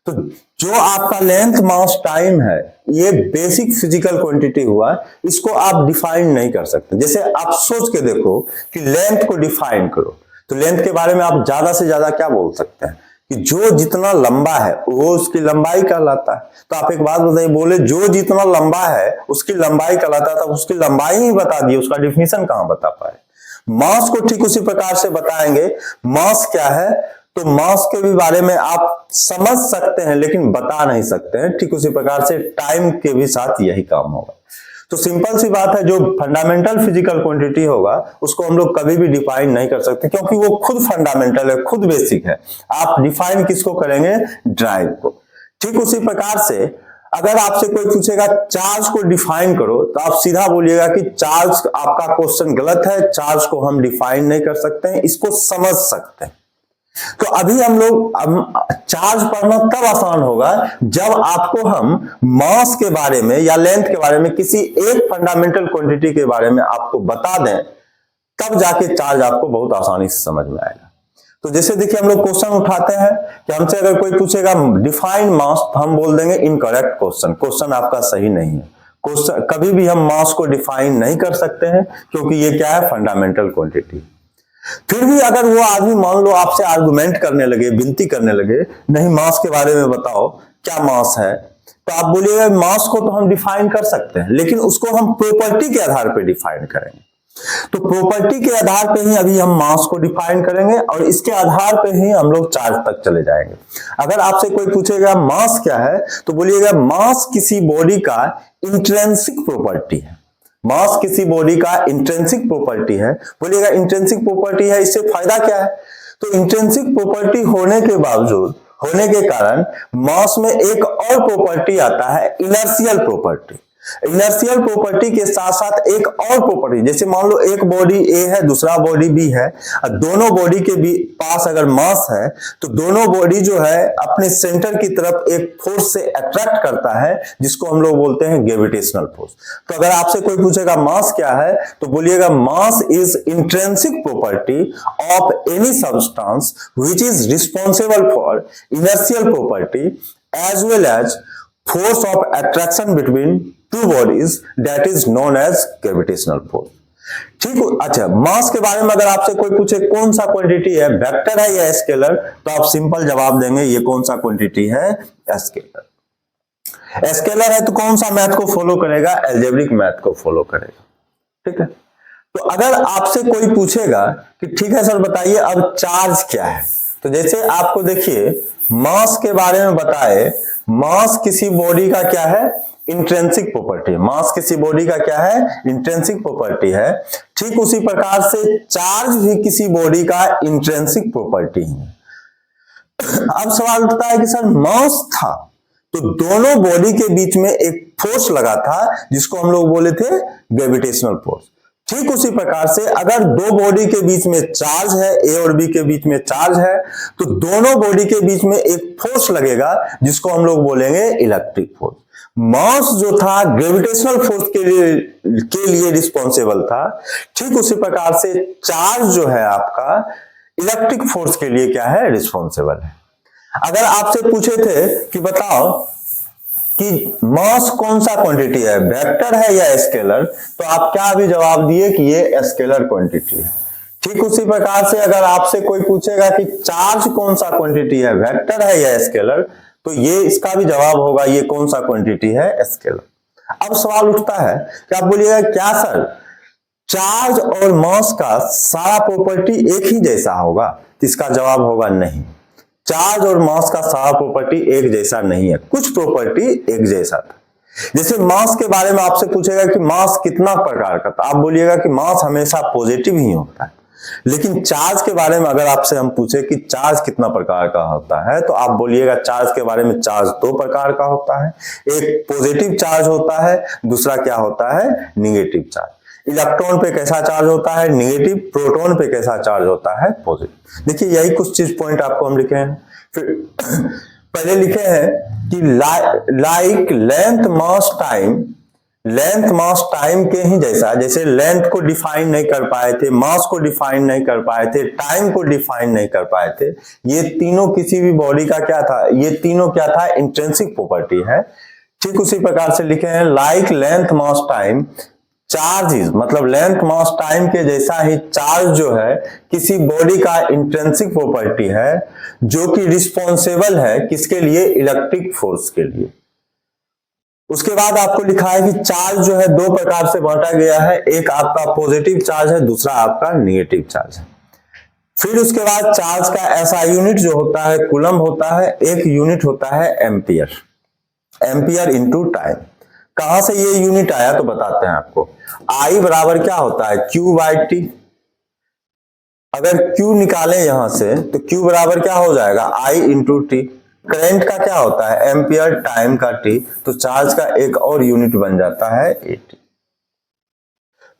तो जो आपका लेंथ, मास, टाइम है, ये बेसिक फिजिकल क्वांटिटी हुआ, इसको आप डिफाइन नहीं कर सकते। जैसे आप सोच के देखो कि लेंथ को डिफाइन करो, तो लेंथ के बारे में आप ज्यादा से ज्यादा क्या बोल सकते हैं कि जो जितना लंबा है वो उसकी लंबाई कहलाता है। तो आप एक बात बताइए, बोले जो जितना लंबा है उसकी लंबाई कहलाता है, तो उसकी लंबाई ही बता दिए, उसका डिफिनीशन कहां बता पाए। मास को ठीक उसी प्रकार से बताएंगे, मास क्या है, तो मास के भी बारे में आप समझ सकते हैं लेकिन बता नहीं सकते हैं। ठीक उसी प्रकार से टाइम के भी साथ यही काम होगा। तो सिंपल सी बात है, जो फंडामेंटल फिजिकल क्वांटिटी होगा उसको हम लोग कभी भी डिफाइन नहीं कर सकते, क्योंकि वो खुद फंडामेंटल है, खुद बेसिक है। आप डिफाइन किसको करेंगे? ड्राइव को। ठीक उसी प्रकार से अगर आपसे कोई पूछेगा चार्ज को डिफाइन करो, तो आप सीधा बोलिएगा कि चार्ज, आपका क्वेश्चन गलत है, चार्ज को हम डिफाइन नहीं कर सकते हैं, इसको समझ सकते हैं। तो अभी हम लोग चार्ज पढ़ना तब आसान होगा जब आपको हम मास के बारे में या लेंथ के बारे में, किसी एक फंडामेंटल क्वांटिटी के बारे में आपको बता दें, तब जाके चार्ज आपको बहुत आसानी से समझ में आएगा। तो जैसे देखिए, हम लोग क्वेश्चन उठाते हैं कि हमसे अगर कोई पूछेगा डिफाइन मास, तो हम बोल देंगे इनकरेक्ट क्वेश्चन, क्वेश्चन आपका सही नहीं है। क्वेश्चन कभी भी हम मास को डिफाइन नहीं कर सकते हैं, क्योंकि ये क्या है? Fundamental quantity. फिर भी अगर वो आदमी मान लो आपसे आर्गुमेंट करने लगे, विनती करने लगे, नहीं मास के बारे में बताओ, क्या मास है, तो आप बोलिएगा मास को तो हम डिफाइन कर सकते हैं, लेकिन उसको हम प्रॉपर्टी के आधार पर डिफाइन करेंगे। तो प्रॉपर्टी के आधार पे ही अभी हम मास को डिफाइन करेंगे, और इसके आधार पे ही हम लोग चार्ज तक चले जाएंगे। अगर आपसे कोई पूछेगा मास क्या है, तो बोलिएगा मास किसी बॉडी का इंट्रिंसिक प्रॉपर्टी है। मास किसी बॉडी का इंट्रिंसिक प्रॉपर्टी है। बोलिएगा इंट्रिंसिक प्रॉपर्टी है, इससे फायदा क्या है? तो इंट्रिंसिक प्रॉपर्टी होने के बावजूद, होने के कारण मास में एक और प्रॉपर्टी आता है, इनर्शियल प्रॉपर्टी। इनर्शियल प्रॉपर्टी के साथ साथ एक और प्रॉपर्टी, जैसे मान लो एक बॉडी ए है, दूसरा बॉडी बी है, और दोनों बॉडी के पास अगर मास है, तो दोनों बॉडी जो है अपने सेंटर की तरफ एक फोर्स से अट्रैक्ट करता है, जिसको हम लोग बोलते हैं ग्रेविटेशनल फोर्स। तो अगर आपसे कोई पूछेगा मास क्या है, तो बोलिएगा mass is intrinsic property of any substance which is responsible for inertial property as well as force of attraction between two bodies, that is known as gravitational force. ठीक है। अच्छा, मास के बारे में अगर आपसे कोई पूछे कौन सा क्वांटिटी है, वेक्टर है या स्केलर, तो आप सिंपल जवाब देंगे ये कौन सा क्वांटिटी है? स्केलर। स्केलर है तो कौन सा मैथ को फॉलो करेगा? अलजेब्रिक मैथ को फॉलो करेगा। ठीक है। तो अगर आपसे कोई पूछेगा कि ठीक है सर बताइए अब चार्ज क्या है, तो जैसे आपको देखिए मास के बारे में बताए, मास किसी बॉडी का क्या है? Intrinsic property. मास किसी बॉडी का क्या है? इंट्रिंसिक प्रॉपर्टी है। ठीक उसी प्रकार से चार्ज भी किसी बॉडी का इंट्रिंसिक प्रॉपर्टी है। अब सवाल उठता है कि सर मास था तो दोनों बॉडी के बीच में एक फोर्स लगा था, जिसको हम लोग बोले थे ग्रेविटेशनल फोर्स। ठीक उसी प्रकार से अगर दो बॉडी के बीच में चार्ज है, ए और बी के बीच में चार्ज है, तो दोनों बॉडी के बीच में एक फोर्स लगेगा, जिसको हम लोग बोलेंगे इलेक्ट्रिक फोर्स। मास जो था ग्रेविटेशनल फोर्स के लिए रिस्पॉन्सिबल था, ठीक उसी प्रकार से चार्ज जो है आपका इलेक्ट्रिक फोर्स के लिए क्या है? रिस्पॉन्सिबल है। अगर आपसे पूछे थे कि बताओ कि मास कौन सा क्वांटिटी है, वेक्टर है या स्केलर, तो आप क्या अभी जवाब दिए कि ये स्केलर क्वांटिटी है। ठीक उसी प्रकार से अगर आपसे कोई पूछेगा कि चार्ज कौन सा क्वांटिटी है, वेक्टर है या स्केलर, तो ये इसका भी जवाब होगा ये कौन सा क्वांटिटी है? स्केलर। अब सवाल उठता है कि आप बोलिएगा क्या सर चार्ज और मास का सारा प्रॉपर्टी एक ही जैसा होगा? तो इसका जवाब होगा नहीं, चार्ज और मास का सारा प्रॉपर्टी एक जैसा नहीं है, कुछ प्रॉपर्टी एक जैसा था। जैसे मास के बारे में आपसे पूछेगा कि मास कितना प्रकार का, तो आप बोलिएगा कि मास हमेशा पॉजिटिव ही होता है। लेकिन चार्ज के बारे में अगर आपसे हम पूछे कि चार्ज कितना प्रकार का होता है, तो आप बोलिएगा चार्ज के बारे में चार्ज दो प्रकार का होता है, एक पॉजिटिव चार्ज होता है, दूसरा क्या होता है? Negative charge. इलेक्ट्रॉन पे कैसा चार्ज होता है? निगेटिव। प्रोटॉन पे कैसा चार्ज होता है? पॉजिटिव। देखिए यही कुछ चीज पॉइंट आपको हम लिखे हैं। फिर पहले लिखे हैं कि like length mass time, length mass time के ही जैसा, जैसे लेंथ को डिफाइन नहीं कर पाए थे, मास को डिफाइन नहीं कर पाए थे, टाइम को डिफाइन नहीं कर पाए थे, ये तीनों किसी भी बॉडी का क्या था? ये तीनों क्या था? इंट्रिंसिक प्रॉपर्टी है। ठीक उसी प्रकार से लिखे हैं like length mass time charge, मतलब लेंथ मास टाइम के जैसा ही चार्ज जो है किसी बॉडी का इंट्रिंसिक प्रॉपर्टी है, जो कि रिस्पॉन्सिबल है किसके लिए? इलेक्ट्रिक फोर्स के लिए। उसके बाद आपको लिखा है कि चार्ज जो है दो प्रकार से बांटा गया है, एक आपका पॉजिटिव चार्ज है, दूसरा आपका निगेटिव चार्ज है। फिर उसके बाद चार्ज का ऐसा यूनिट जो होता है कूलम होता है, एक यूनिट होता है एम्पियर, एम्पियर इनटू टाइम। कहां से ये यूनिट आया तो बताते हैं आपको। आई बराबर क्या होता है, Q बाई टी। अगर Q निकालें यहां से तो Q बराबर क्या हो जाएगा, I इंटू टी। करंट का क्या होता है, एम्पियर, टाइम का टी, तो चार्ज का एक और यूनिट बन जाता है एटी।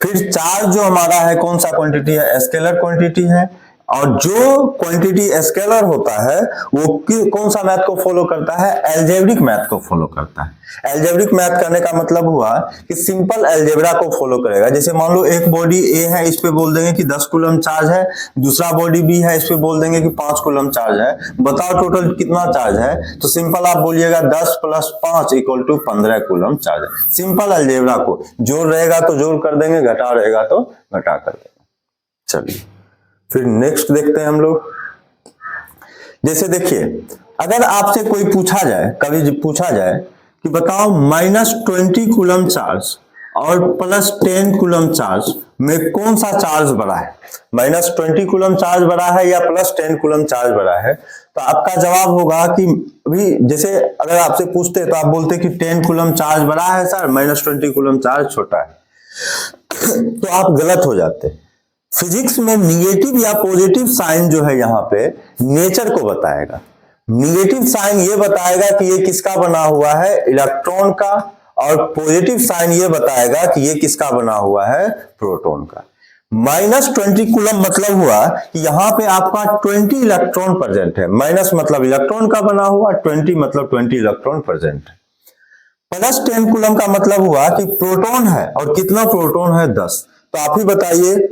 फिर चार्ज जो हमारा है कौन सा क्वांटिटी है, स्केलर क्वांटिटी है, और जो क्वांटिटी स्केलर होता है वो कौन सा मैथ को फॉलो करता है, एल्जेब्रिक मैथ को फॉलो करता है। एल्जेब्रिक मैथ करने का मतलब हुआ कि सिंपल एल्जेब्रा को फॉलो करेगा। जैसे मान लो एक बॉडी ए है, इस पे बोल देंगे कि 10 कूलम चार्ज है, दूसरा बॉडी बी है, इस पे बोल देंगे कि 5 कूलम चार्ज है, बताओ टोटल कितना चार्ज है, तो सिंपल आप बोलिएगा 10 plus 5 equal to 15 coulomb charge है। सिंपल एल्जेब्रा को, जोड़ रहेगा तो जोड़ कर देंगे, घटा रहेगा तो घटा कर देंगे। चलिए फिर नेक्स्ट देखते हैं हम लोग। जैसे देखिए, अगर आपसे कोई पूछा जाए, कभी पूछा जाए कि बताओ -20 कूलम चार्ज और +10 कूलम चार्ज में कौन सा चार्ज बड़ा है, -20 कूलम चार्ज बड़ा है या +10 कूलम चार्ज बड़ा है, तो आपका जवाब होगा कि अभी जैसे अगर आपसे पूछते तो आप बोलते कि 10 कूलम चार्ज बड़ा है सर, -20 कूलम चार्ज छोटा है, तो आप गलत हो जाते। फिजिक्स में निगेटिव या पॉजिटिव साइन जो है यहाँ पे नेचर को बताएगा। निगेटिव साइन ये बताएगा कि ये किसका बना हुआ है, इलेक्ट्रॉन का, और पॉजिटिव साइन ये बताएगा कि ये किसका बना हुआ है, प्रोटॉन का। -20 कूलम मतलब हुआ कि यहाँ पे आपका 20 इलेक्ट्रॉन प्रेजेंट है, माइनस मतलब इलेक्ट्रॉन का बना हुआ, 20 मतलब 20 इलेक्ट्रॉन प्रेजेंट है। +10 कूलम का मतलब हुआ कि प्रोटॉन है, और कितना प्रोटॉन है, 10। तो आप ही बताइए,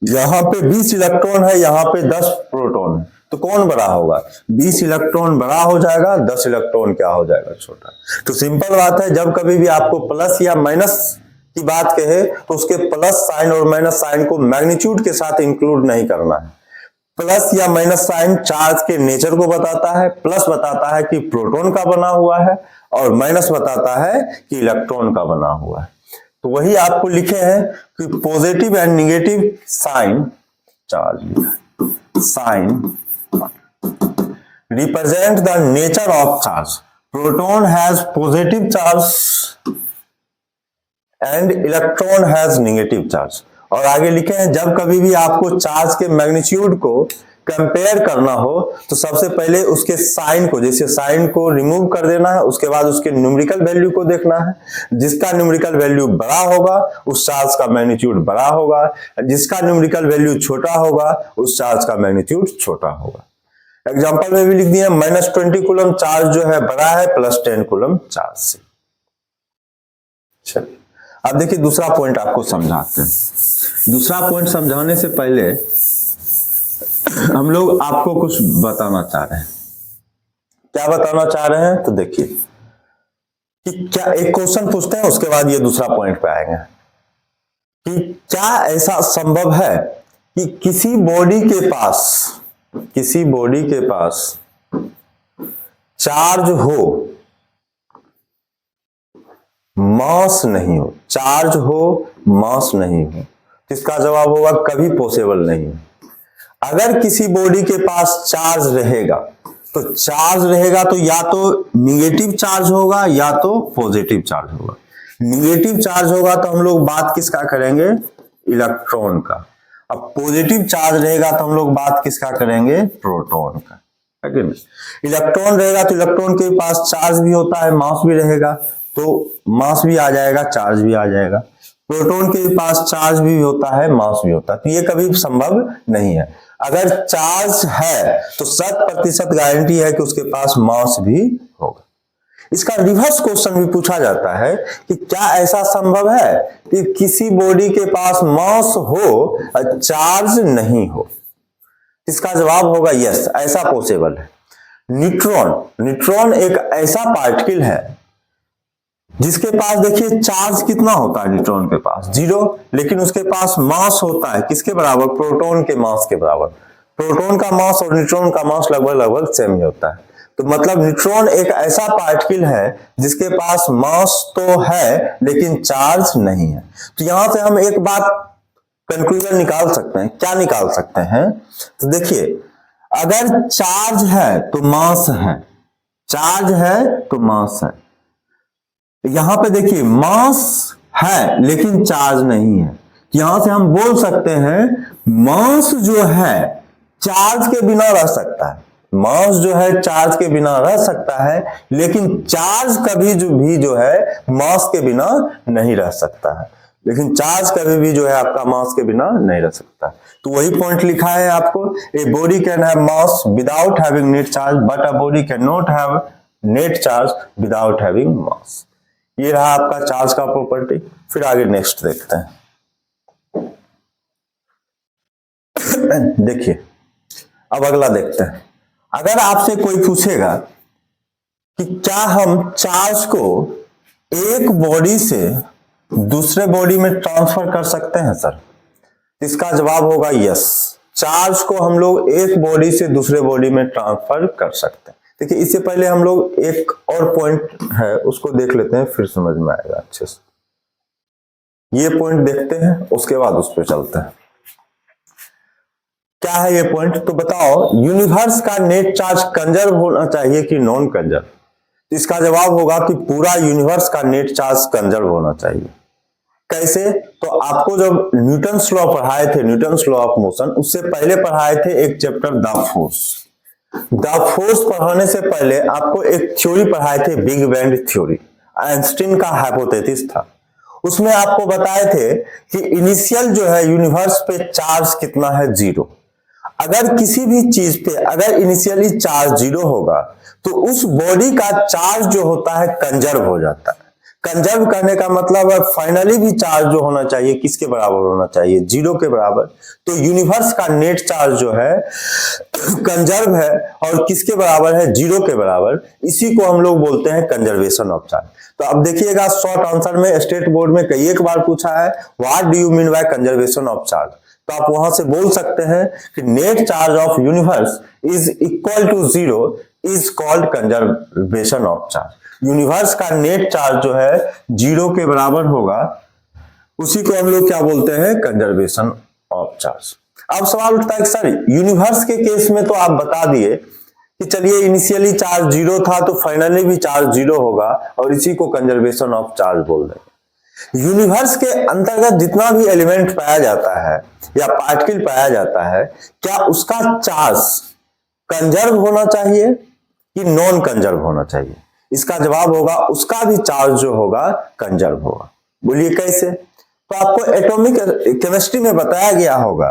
यहां पे 20 इलेक्ट्रॉन है, यहां पे 10 प्रोटॉन है, तो कौन बड़ा होगा, 20 इलेक्ट्रॉन बड़ा हो जाएगा, 10 इलेक्ट्रॉन क्या हो जाएगा, छोटा। तो सिंपल बात है, जब कभी भी आपको प्लस या माइनस की बात कहे तो उसके प्लस साइन और माइनस साइन को मैग्नीट्यूड के साथ इंक्लूड नहीं करना है। प्लस या माइनस साइन चार्ज के नेचर को बताता है, प्लस बताता है कि प्रोटॉन का बना हुआ है, और माइनस बताता है कि इलेक्ट्रॉन का बना हुआ है। तो वही आपको लिखे हैं कि positive and negative sign, charge sign represent the nature of charge. Proton has positive charge and electron has negative charge. और आगे लिखे हैं, जब कभी भी आपको चार्ज के मैग्नीट्यूड को कंपेयर करना हो तो सबसे पहले उसके साइन को, जैसे साइन को रिमूव कर देना है, उसके बाद उसके न्यूमेरिकल वैल्यू को देखना है। जिसका न्यूमेरिकल वैल्यू बड़ा होगा उस चार्ज का मैग्नीट्यूड बड़ा होगा, जिसका न्यूमेरिकल वैल्यू छोटा होगा उस चार्ज का मैग्नीट्यूड छोटा होगा। एग्जांपल में भी लिख दिया, -20 कूलम चार्ज जो है बड़ा है +10 कूलम चार्ज से। चलिए अब देखिए दूसरा पॉइंट आपको समझाते हैं। दूसरा पॉइंट समझाने से पहले हम लोग आपको कुछ बताना चाह रहे हैं। क्या बताना चाह रहे हैं, तो देखिए कि क्या, एक क्वेश्चन पूछते हैं उसके बाद ये दूसरा पॉइंट पे आएंगे कि क्या ऐसा संभव है कि किसी बॉडी के पास चार्ज हो, मास नहीं हो, चार्ज हो मास नहीं हो। इसका जवाब होगा कभी पॉसिबल नहीं है। अगर किसी बॉडी के पास चार्ज रहेगा तो या तो निगेटिव चार्ज होगा या तो पॉजिटिव चार्ज होगा। निगेटिव चार्ज होगा तो हम लोग बात किसका करेंगे, इलेक्ट्रॉन का। अब पॉजिटिव चार्ज रहेगा तो हम लोग बात किसका करेंगे, प्रोटॉन का, है कि नहीं। इलेक्ट्रॉन रहेगा तो इलेक्ट्रॉन के पास चार्ज भी होता है, मास भी रहेगा, तो मास भी आ जाएगा, चार्ज भी आ जाएगा। प्रोटॉन के पास चार्ज भी होता है, मास भी होता है, तो ये कभी संभव नहीं है। अगर चार्ज है तो 100% गारंटी है कि उसके पास मास भी होगा। इसका रिवर्स क्वेश्चन भी पूछा जाता है कि क्या ऐसा संभव है कि किसी बॉडी के पास मास हो और चार्ज नहीं हो। इसका जवाब होगा यस, ऐसा पॉसिबल है। न्यूट्रॉन एक ऐसा पार्टिकल है जिसके पास देखिए चार्ज कितना होता है, न्यूट्रॉन के पास 0, लेकिन उसके पास मास होता है किसके बराबर, प्रोटॉन के मास के बराबर। प्रोटॉन का मास और न्यूट्रॉन का मास लगभग सेम ही होता है। तो मतलब न्यूट्रॉन एक ऐसा पार्टिकल है जिसके पास मास तो है लेकिन चार्ज नहीं है। तो यहां से हम एक बात कंक्लूजन निकाल सकते हैं। क्या निकाल सकते हैं, तो देखिए अगर चार्ज है तो मास है, चार्ज है तो मास है। यहां पे देखिए मास है लेकिन चार्ज नहीं है। यहां से हम बोल सकते हैं मास जो है चार्ज के बिना रह सकता है, मास जो है चार्ज के बिना रह सकता है, लेकिन चार्ज कभी जो है मास के बिना नहीं रह सकता है, लेकिन चार्ज कभी भी जो है आपका मास के बिना नहीं रह सकता। तो वही पॉइंट लिखा है आपको, a body can have mass without having net charge but a body can not have net charge without having mass. ये रहा आपका चार्ज का प्रॉपर्टी। फिर आगे नेक्स्ट देखते हैं। देखिए अब अगला देखते हैं। अगर आपसे कोई पूछेगा कि क्या हम चार्ज को एक बॉडी से दूसरे बॉडी में ट्रांसफर कर सकते हैं सर, इसका जवाब होगा यस। चार्ज को हम लोग एक बॉडी से दूसरे बॉडी में ट्रांसफर कर सकते हैं। देखिए इससे पहले हम लोग एक और पॉइंट है उसको देख लेते हैं, फिर समझ में आएगा अच्छे से। ये पॉइंट देखते हैं उसके बाद उस पर चलते हैं। क्या है ये पॉइंट, तो बताओ यूनिवर्स का नेट चार्ज कंजर्व होना चाहिए कि नॉन कंजर्व। इसका जवाब होगा कि पूरा यूनिवर्स का नेट चार्ज कंजर्व होना चाहिए। कैसे, तो आपको जब न्यूटन्स लॉ पढ़ाए थे, न्यूटन्स लॉ ऑफ मोशन, उससे पहले पढ़ाए थे एक chapter the force. The force पढ़ाने से पहले आपको एक थ्योरी पढ़ाए थे, बिग बैंग थ्योरी, आइंस्टीन का हाइपोथेसिस था। उसमें आपको बताए थे कि इनिशियल जो है यूनिवर्स पे चार्ज कितना है, 0। अगर किसी भी चीज पे अगर इनिशियली चार्ज 0 होगा तो उस बॉडी का चार्ज जो होता है कंजर्व हो जाता है। कंजर्व करने का मतलब है फाइनली भी चार्ज जो होना चाहिए किसके बराबर होना चाहिए, 0 के बराबर। तो यूनिवर्स का नेट चार्ज जो है कंजर्व है और किसके बराबर है, 0 के बराबर। इसी को हम लोग बोलते हैं कंजर्वेशन ऑफ चार्ज। तो अब देखिएगा शॉर्ट आंसर में स्टेट बोर्ड में कई एक बार पूछा है, what do you mean by conservation of charge. तो आप वहां से बोल सकते हैं कि net charge of universe is equal to 0 is called conservation of charge. Universe का नेट चार्ज जो है 0 के बराबर होगा, उसी को हम लोग क्या बोलते हैं, कंजर्वेशन ऑफ चार्ज। अब सवाल उठता है कि सर यूनिवर्स के केस में तो आप बता दिए कि चलिए इनिशियली चार्ज 0 था तो फाइनली भी चार्ज 0 होगा और इसी को कंजर्वेशन ऑफ चार्ज बोल रहे हैं। यूनिवर्स के अंतर्गत जितना भी एलिमेंट पाया जाता है या पार्टिकल पाया जाता है, क्या उसका चार्ज कंजर्व होना चाहिए कि नॉन कंजर्व होना चाहिए। इसका जवाब होगा उसका भी चार्ज जो होगा कंजर्व होगा। बोलिए कैसे, तो आपको एटॉमिक केमिस्ट्री में बताया गया होगा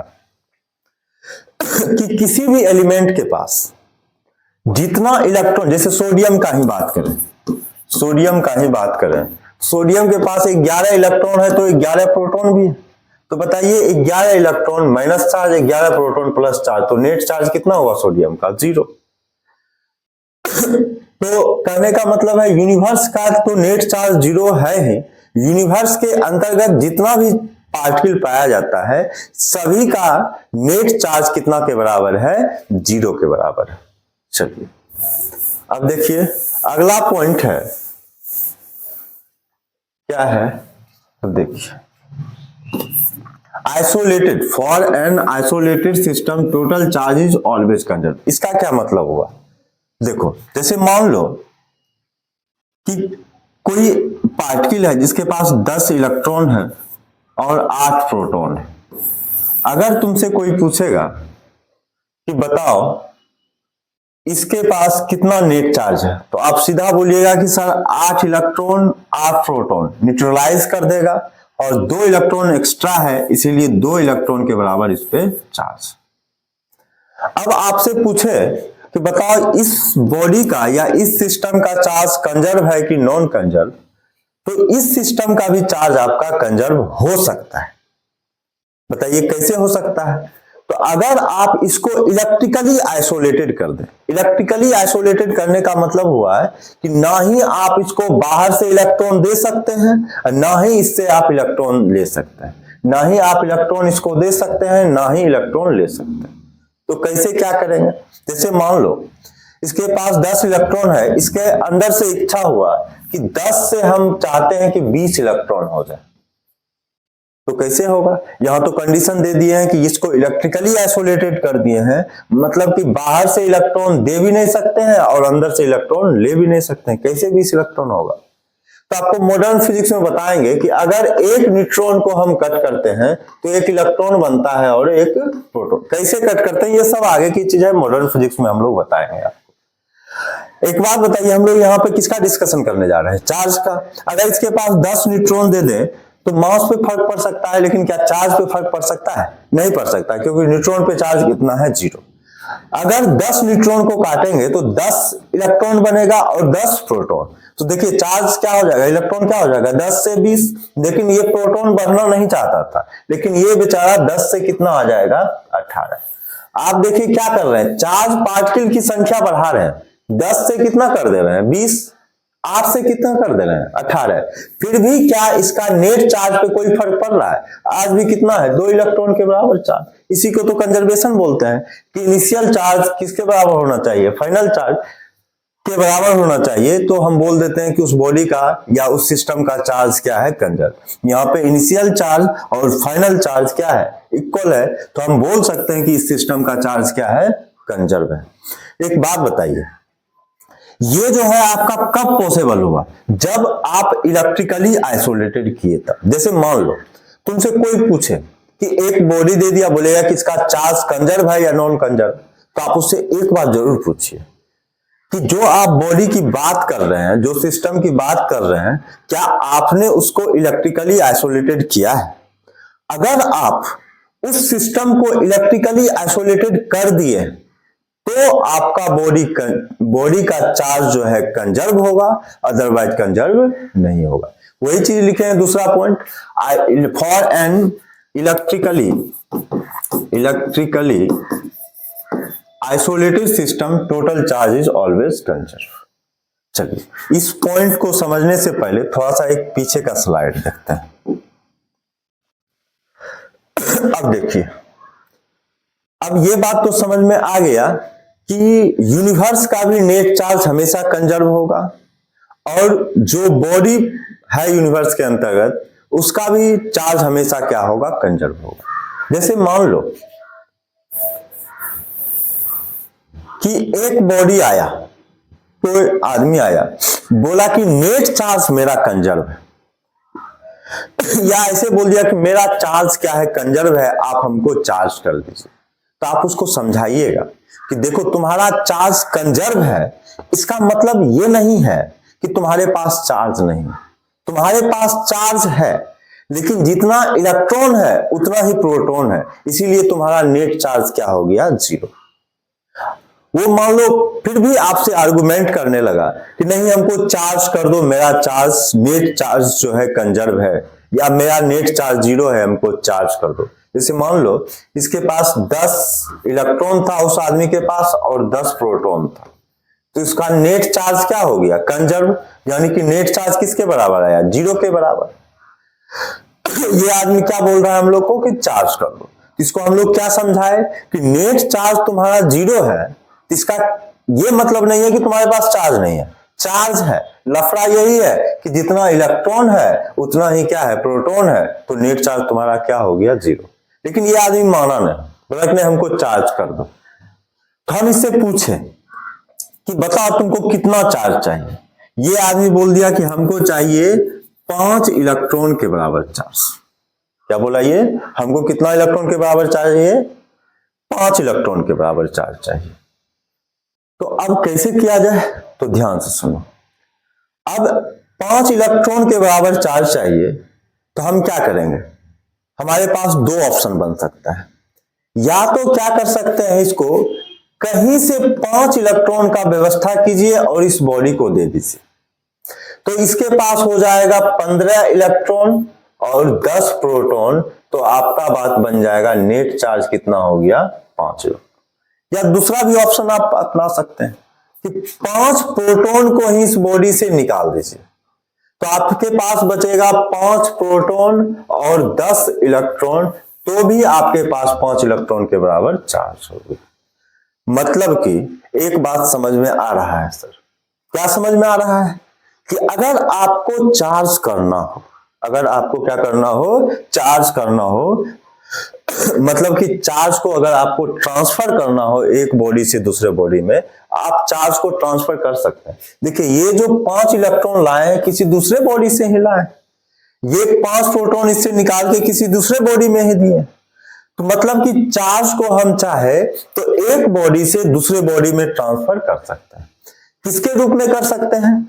कि किसी भी एलिमेंट के पास जितना इलेक्ट्रॉन, जैसे सोडियम का ही बात करें, सोडियम का ही बात करें, सोडियम के पास 11 इलेक्ट्रॉन है तो 11 प्रोटॉन भी है। तो बताइए 11 electron minus charge, 11 proton plus charge, तो नेट चार्ज कितना हुआ सोडियम का, 0। तो कहने का मतलब है यूनिवर्स का तो नेट चार्ज 0 है ही। यूनिवर्स के अंतर्गत जितना भी पार्टिकल पाया जाता है सभी का नेट चार्ज कितना के बराबर है, 0 के बराबर है। चलिए अब देखिए अगला पॉइंट है, क्या है, अब देखिए isolated, for an isolated system total charge is always conserve. इसका क्या मतलब हुआ, देखो जैसे मान लो कि कोई पार्टिकल है जिसके पास 10 इलेक्ट्रॉन है और 8 प्रोटॉन है। अगर तुमसे कोई पूछेगा कि बताओ इसके पास कितना नेट चार्ज है, तो आप सीधा बोलिएगा कि सर 8 इलेक्ट्रॉन 8 प्रोटॉन, न्यूट्रलाइज कर देगा और 2 इलेक्ट्रॉन एक्स्ट्रा है इसीलिए 2 इलेक्ट्रॉन के बराबर इस पे चार्ज। अब आपसे पूछे कि बताओ इस बॉडी का या इस सिस्टम का चार्ज कंजर्व है कि नॉन कंजर्व, तो इस सिस्टम का भी चार्ज आपका कंजर्व हो सकता है। बताइए कैसे हो सकता है, तो अगर आप इसको इलेक्ट्रिकली आइसोलेटेड कर दें। इलेक्ट्रिकली आइसोलेटेड करने का मतलब हुआ है कि ना ही आप इसको बाहर से इलेक्ट्रॉन दे सकते हैं और ना ही इससे आप इलेक्ट्रॉन ले सकते हैं, ना ही आप इलेक्ट्रॉन इसको दे सकते हैं ना ही इलेक्ट्रॉन ले सकते हैं। तो कैसे क्या करेंगे, जैसे मान लो इसके पास 10 इलेक्ट्रॉन है, इसके अंदर से इच्छा हुआ कि 10 से हम चाहते हैं कि 20 इलेक्ट्रॉन हो जाए, तो कैसे होगा। यहां तो कंडीशन दे दिए हैं कि इसको इलेक्ट्रिकली आइसोलेटेड कर दिए हैं, मतलब कि बाहर से इलेक्ट्रॉन दे भी नहीं सकते हैं और अंदर से इलेक्ट्रॉन ले भी नहीं सकते हैं, कैसे 20 इलेक्ट्रॉन होगा। तो आपको मॉडर्न फिजिक्स में बताएंगे कि अगर एक न्यूट्रॉन को हम कट करते हैं तो एक इलेक्ट्रॉन बनता है और एक प्रोटॉन। कैसे कट करते हैं ये सब आगे की चीज है, मॉडर्न फिजिक्स में हम लोग बताएंगे आपको। एक बात बताइए, हम लोग यहाँ पे किसका डिस्कशन करने जा रहे हैं? चार्ज का। अगर इसके पास 10 न्यूट्रॉन दे दें तो मास पे फर्क पड़ सकता है, लेकिन क्या चार्ज पे फर्क पड़ सकता है? नहीं पड़ सकता, क्योंकि न्यूट्रॉन पे चार्ज कितना है? 0। अगर 10 न्यूट्रॉन को काटेंगे तो 10 इलेक्ट्रॉन बनेगा और 10 प्रोटॉन। तो देखिए चार्ज क्या हो जाएगा, इलेक्ट्रॉन क्या हो जाएगा? 10 से 20। लेकिन ये प्रोटॉन बढ़ना नहीं चाहता था, लेकिन ये बेचारा 10 से कितना आ जाएगा? 18। आप देखिए क्या कर रहे हैं, चार्ज पार्टिकल की संख्या बढ़ा रहे हैं। 10 से कितना कर दे रहे हैं? 20। 8 से कितना कर दे रहे हैं? 18। फिर भी क्या इसका नेट चार्ज पे कोई फर्क पड़ रहा है? आज भी कितना है? 2 इलेक्ट्रॉन के बराबर चार्ज। इसी को तो कंजर्वेशन बोलते हैं कि इनिशियल चार्ज किसके बराबर होना चाहिए? फाइनल चार्ज के बराबर होना चाहिए। तो हम बोल देते हैं कि उस बॉडी का या उस सिस्टम का चार्ज क्या है? कंजर्व। यहाँ पे इनिशियल चार्ज और फाइनल चार्ज क्या है? इक्वल है। तो हम बोल सकते हैं कि इस सिस्टम का चार्ज क्या है? कंजर्व है। एक बात बताइए, ये जो है आपका कब पॉसिबल हुआ? जब आप इलेक्ट्रिकली आइसोलेटेड किए तब। जैसे मान लो तुमसे कोई पूछे कि एक बॉडी दे दिया, बोलेगा कि इसका चार्ज कंजर्व है या नॉन कंजर्व, तो आप उससे एक बात जरूर पूछिए कि जो आप बॉडी की बात कर रहे हैं, जो सिस्टम की बात कर रहे हैं, क्या आपने उसको इलेक्ट्रिकली आइसोलेटेड किया है? अगर आप उस सिस्टम को इलेक्ट्रिकली आइसोलेटेड कर दिए तो आपका बॉडी का चार्ज जो है कंजर्व होगा, अदरवाइज कंजर्व नहीं होगा। वही चीज लिखे हैं दूसरा point, for an electrically isolated system total charge is always conserve. चलिए इस पॉइंट को समझने से पहले थोड़ा सा एक पीछे का स्लाइड देखते हैं। अब देखिए, अब ये बात तो समझ में आ गया कि यूनिवर्स का भी नेट चार्ज हमेशा कंजर्व होगा और जो बॉडी है यूनिवर्स के अंतर्गत उसका भी चार्ज हमेशा क्या होगा? कंजर्व होगा। जैसे मान लो कि एक बॉडी आया, कोई आदमी आया, बोला कि नेट चार्ज मेरा कंजर्व है, या ऐसे बोल दिया कि मेरा चार्ज क्या है? कंजर्व है, आप हमको चार्ज कर दीजिए। तो आप उसको समझाइएगा कि देखो तुम्हारा चार्ज कंजर्व है, इसका मतलब ये नहीं है कि तुम्हारे पास चार्ज नहीं है। तुम्हारे पास चार्ज है, लेकिन जितना इलेक्ट्रॉन है उतना ही प्रोटॉन है, इसीलिए तुम्हारा नेट चार्ज क्या हो गया? 0। वो मान लो फिर भी आपसे आर्गुमेंट करने लगा कि नहीं हमको चार्ज कर दो, मेरा चार्ज नेट चार्ज जो है कंजर्व है, या मेरा नेट चार्ज 0 है, हमको चार्ज कर दो। जैसे मान लो इसके पास 10 इलेक्ट्रॉन था उस आदमी के पास और 10 प्रोटॉन था, तो इसका नेट चार्ज क्या हो गया? कंजर्व। यानी कि नेट चार्ज किसके बराबर आया? 0 के बराबर। ये आदमी क्या बोल रहा है हम लोग को कि चार्ज कर दो। इसको हम लोग क्या समझाए कि नेट चार्ज तुम्हारा 0 है, इसका ये मतलब नहीं है कि तुम्हारे पास चार्ज नहीं है, चार्ज है। लफड़ा यही है कि जितना इलेक्ट्रॉन है उतना ही क्या है? प्रोटॉन है। तो नेट चार्ज तुम्हारा क्या हो गया? 0। लेकिन ये आदमी माना नहीं, बोला कि नहीं हमको चार्ज कर दो। तो हम इससे पूछे कि बताओ तुमको कितना चार्ज चाहिए? ये आदमी बोल दिया कि हमको चाहिए 5 इलेक्ट्रॉन के बराबर चार्ज। क्या बोला ये? हमको कितना इलेक्ट्रॉन के बराबर चाहिए? 5 इलेक्ट्रॉन के बराबर चार्ज चाहिए। तो अब कैसे किया जाए? तो ध्यान से सुनो। अब 5 इलेक्ट्रॉन के बराबर चार्ज चाहिए, तो हम क्या करेंगे? हमारे पास 2 ऑप्शन बन सकता है। या तो क्या कर सकते हैं, इसको कहीं से 5 इलेक्ट्रॉन का व्यवस्था कीजिए और इस बॉडी को दे दीजिए, तो इसके पास हो जाएगा 15 इलेक्ट्रॉन और 10 प्रोटॉन। तो आपका बात बन जाएगा नेट चार्ज कितना हो गया? 5 इलेक्ट्रॉन। या दूसरा भी ऑप्शन आप अपना सकते हैं कि 5 प्रोटॉन को ही इस बॉडी से निकाल दीजिए, तो आपके पास बचेगा 5 प्रोटॉन और 10 इलेक्ट्रॉन, तो भी आपके पास 5 इलेक्ट्रॉन के बराबर चार्ज होगी। मतलब कि एक बात समझ में आ रहा है सर? क्या समझ में आ रहा है? कि अगर आपको चार्ज करना हो, अगर आपको क्या करना हो? चार्ज करना हो, मतलब कि चार्ज को अगर आपको ट्रांसफर करना हो एक बॉडी से दूसरे बॉडी में, आप चार्ज को ट्रांसफर कर सकते हैं। देखिए ये जो 5 इलेक्ट्रॉन लाए हैं किसी दूसरे बॉडी से ही लाए, ये 5 प्रोटॉन इससे निकाल के किसी दूसरे बॉडी में ही दिए। तो मतलब कि चार्ज को हम चाहे तो एक बॉडी से दूसरे बॉडी में ट्रांसफर कर सकते हैं। किसके रूप में कर सकते हैं?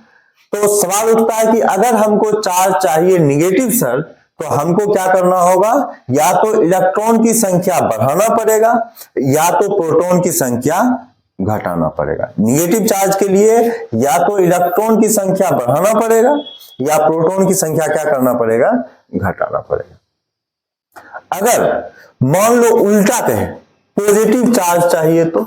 तो सवाल उठता है कि अगर हमको चार्ज चाहिए निगेटिव सर, तो हमको क्या करना होगा? या तो इलेक्ट्रॉन की संख्या बढ़ाना पड़ेगा या तो प्रोटॉन की संख्या घटाना पड़ेगा। निगेटिव चार्ज के लिए या तो इलेक्ट्रॉन की संख्या बढ़ाना पड़ेगा या प्रोटॉन की संख्या क्या करना पड़ेगा? घटाना पड़ेगा। अगर मान लो उल्टा कहें, पॉजिटिव चार्ज चाहिए तो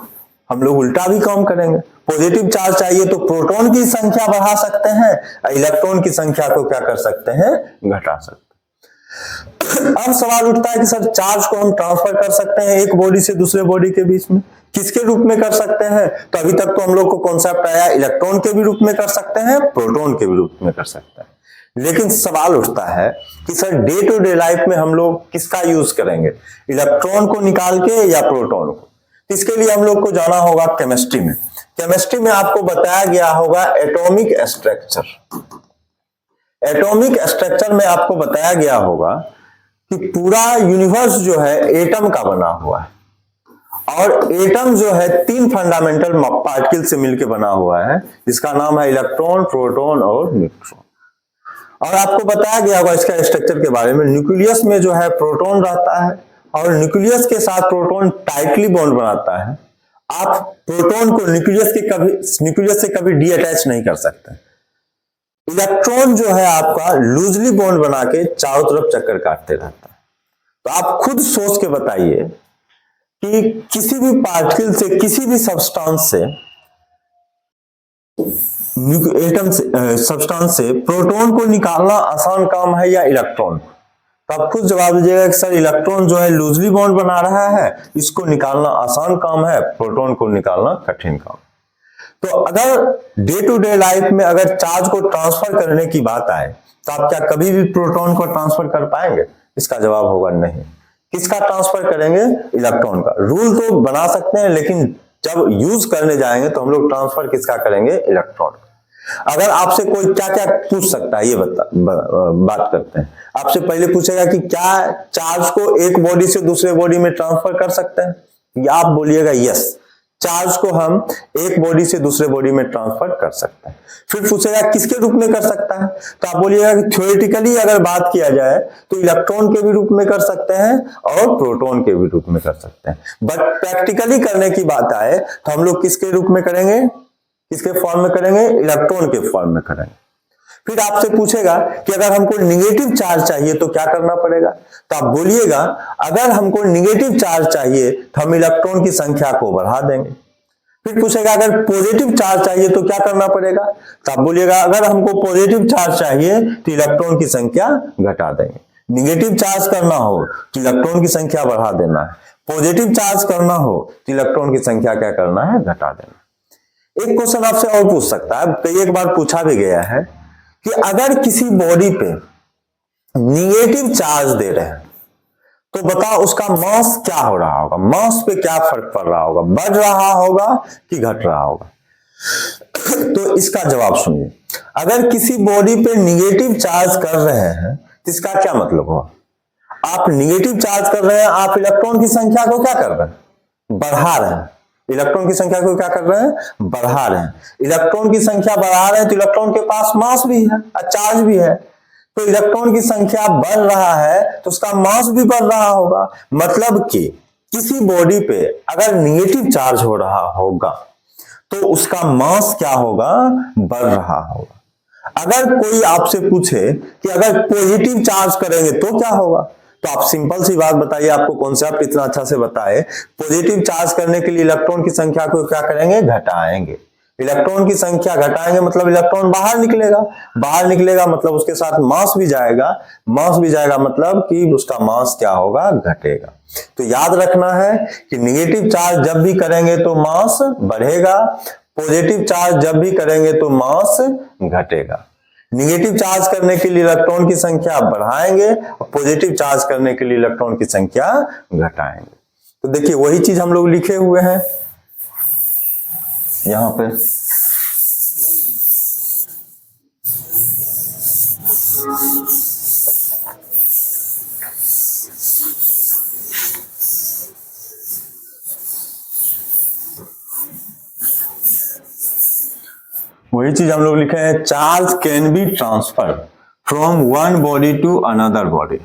हम लोग उल्टा भी काम करेंगे। पॉजिटिव चार्ज चाहिए तो प्रोटॉन की संख्या बढ़ा सकते हैं, इलेक्ट्रॉन की संख्या को क्या कर सकते हैं? घटा सकते हैं। अब सवाल उठता है कि सर चार्ज को हम ट्रांसफर कर सकते हैं एक बॉडी से दूसरे बॉडी के बीच में, किसके रूप में कर सकते हैं? तो अभी तक तो हम लोग को कॉन्सेप्ट आया इलेक्ट्रॉन के भी रूप में कर सकते हैं, प्रोटॉन के भी रूप में कर सकते हैं। लेकिन सवाल उठता है कि sir day to day life में हम लोग किसका यूज करेंगे, इलेक्ट्रॉन को निकाल के या प्रोटॉन को? इसके लिए हम लोग को जाना होगा केमिस्ट्री में। केमिस्ट्री में आपको बताया गया होगा एटॉमिक स्ट्रक्चर। एटॉमिक स्ट्रक्चर में आपको बताया गया होगा कि पूरा यूनिवर्स जो है एटम का बना हुआ है और एटम जो है 3 फंडामेंटल पार्टिकल से मिलकर बना हुआ है, जिसका नाम है इलेक्ट्रॉन, प्रोटॉन और न्यूट्रॉन। और आपको बताया गया होगा इसका स्ट्रक्चर के बारे में, न्यूक्लियस में जो है प्रोटॉन रहता है और न्यूक्लियस के साथ प्रोटॉन टाइटली बॉन्ड बनाता है। आप प्रोटॉन को न्यूक्लियस से कभी डीअटैच नहीं कर सकते। इलेक्ट्रॉन जो है आपका लूजली बॉन्ड बना के चारों तरफ चक्कर काटते रहता है। तो आप खुद सोच के बताइए कि किसी भी पार्टिकल से, किसी भी सब्सटेंस से, एटम से, सब्सटेंस से प्रोटॉन को निकालना आसान काम है या इलेक्ट्रॉन? तो आप खुद जवाब दीजिएगा कि सर इलेक्ट्रॉन जो है लूजली बॉन्ड बना रहा है, इसको निकालना आसान काम है, प्रोटॉन को निकालना कठिन काम। तो अगर डे टू डे लाइफ में अगर चार्ज को ट्रांसफर करने की बात आए तो आप क्या कभी भी प्रोटॉन को ट्रांसफर कर पाएंगे? इसका जवाब होगा नहीं। किसका ट्रांसफर करेंगे? इलेक्ट्रॉन का। रूल तो बना सकते हैं लेकिन जब यूज करने जाएंगे तो हम लोग ट्रांसफर किसका करेंगे? इलेक्ट्रॉन। अगर आपसे कोई क्या क्या पूछ सकता है ये बात करते हैं। आपसे पहले पूछेगा कि क्या चार्ज को एक बॉडी से दूसरे बॉडी में ट्रांसफर कर सकते हैं? या आप बोलिएगा यस, चार्ज को हम एक बॉडी से दूसरे बॉडी में ट्रांसफर कर सकते हैं। फिर पूछेगा किसके रूप में कर सकता है? तो आप बोलिएगा कि थ्योरेटिकली अगर बात किया जाए तो इलेक्ट्रॉन के भी रूप में कर सकते हैं और प्रोटॉन के भी रूप में कर सकते हैं। बट प्रैक्टिकली करने की बात आए तो हम लोग किसके रूप में करेंगे? किसके फॉर्म में करेंगे? इलेक्ट्रॉन के फॉर्म में करेंगे। फिर आपसे पूछेगा कि अगर हमको निगेटिव चार्ज चाहिए तो क्या करना पड़ेगा? तो आप बोलिएगा अगर हमको निगेटिव चार्ज चाहिए तो हम इलेक्ट्रॉन की संख्या को बढ़ा देंगे। फिर पूछेगा अगर पॉजिटिव चार्ज चाहिए तो क्या करना पड़ेगा? तो आप बोलिएगा अगर हमको पॉजिटिव चार्ज चाहिए तो इलेक्ट्रॉन की संख्या घटा देंगे। निगेटिव चार्ज करना हो तो इलेक्ट्रॉन की संख्या बढ़ा देना है, पॉजिटिव चार्ज करना हो तो इलेक्ट्रॉन की संख्या क्या करना है? घटा देना। एक क्वेश्चन आपसे और पूछ सकता है, कई एक बार पूछा भी गया है कि अगर किसी बॉडी पे निगेटिव चार्ज दे रहे हैं तो बताओ उसका मास क्या हो रहा होगा? मास पे क्या फर्क पड़ रहा होगा? बढ़ रहा होगा कि घट रहा होगा? तो इसका जवाब सुनिए। अगर किसी बॉडी पे निगेटिव चार्ज कर रहे हैं तो इसका क्या मतलब हुआ? आप निगेटिव चार्ज कर रहे हैं, आप इलेक्ट्रॉन की संख्या को क्या कर रहे हैं? बढ़ा रहे हैं। इलेक्ट्रॉन की संख्या को क्या कर रहे हैं? बढ़ा रहे हैं। इलेक्ट्रॉन की संख्या बढ़ा रहे हैं तो इलेक्ट्रॉन के पास मास भी है और चार्ज भी है। तो इलेक्ट्रॉन की संख्या बढ़ रहा है तो उसका मास भी बढ़ रहा होगा। मतलब कि किसी बॉडी पे अगर निगेटिव चार्ज हो रहा होगा तो उसका मास क्या होगा? बढ़ रहा होगा। अगर कोई आपसे पूछे कि अगर पॉजिटिव चार्ज करेंगे तो क्या होगा, तो आप सिंपल सी बात बताइए, आपको कॉन्सेप्ट इतना अच्छा से बताए। पॉजिटिव चार्ज करने के लिए इलेक्ट्रॉन की संख्या को क्या करेंगे? घटाएंगे। इलेक्ट्रॉन की संख्या घटाएंगे मतलब इलेक्ट्रॉन बाहर निकलेगा। बाहर निकलेगा मतलब उसके साथ मास भी जाएगा। मास भी जाएगा मतलब कि उसका मास क्या होगा? घटेगा। तो याद रखना है कि निगेटिव चार्ज जब भी करेंगे तो मास बढ़ेगा, पॉजिटिव चार्ज जब भी करेंगे तो मास घटेगा। निगेटिव चार्ज करने के लिए इलेक्ट्रॉन की संख्या बढ़ाएंगे और पॉजिटिव चार्ज करने के लिए इलेक्ट्रॉन की संख्या घटाएंगे। तो देखिए वही चीज हम लोग लिखे हुए हैं यहां पे। वही चीज हम लोग लिखे हैं, charge can be transfer from one body to another body.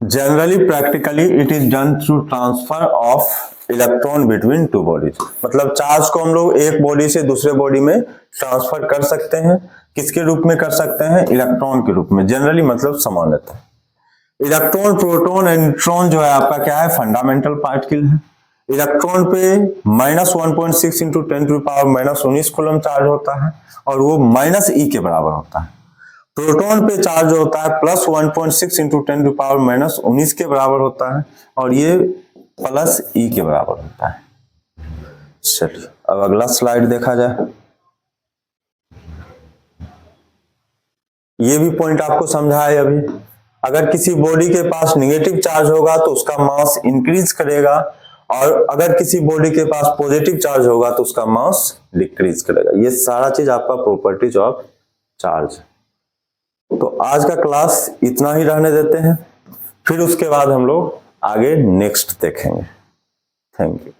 Generally practically it is done through transfer of electron between two bodies. मतलब चार्ज को हम लोग एक बॉडी से दूसरे बॉडी में ट्रांसफर कर सकते हैं। किसके रूप में कर सकते हैं? इलेक्ट्रॉन के रूप में। जनरली मतलब सामान्यतः इलेक्ट्रॉन, प्रोटॉन एंड न्यूट्रॉन जो है आपका क्या है? फंडामेंटल पार्टिकल है। इलेक्ट्रॉन पे -1.6 इंटू 10⁻⁻19 कूलम चार्ज होता है और वो -e के बराबर होता है। प्रोटॉन पे चार्ज होता है +1.6 इंटू 10⁻⁻19 के बराबर होता है और ये +e के बराबर होता है। चलिए अब अगला स्लाइड देखा जाए। ये भी पॉइंट आपको समझा है अभी। अगर किसी बॉडी के पास निगेटिव चार्ज होगा तो उसका मास इंक्रीज करेगा और अगर किसी बॉडी के पास पॉजिटिव चार्ज होगा तो उसका मास डिक्रीज करेगा। ये सारा चीज आपका प्रॉपर्टीज ऑफ चार्ज। तो आज का क्लास इतना ही रहने देते हैं, फिर उसके बाद हम लोग आगे नेक्स्ट देखेंगे। Thank you.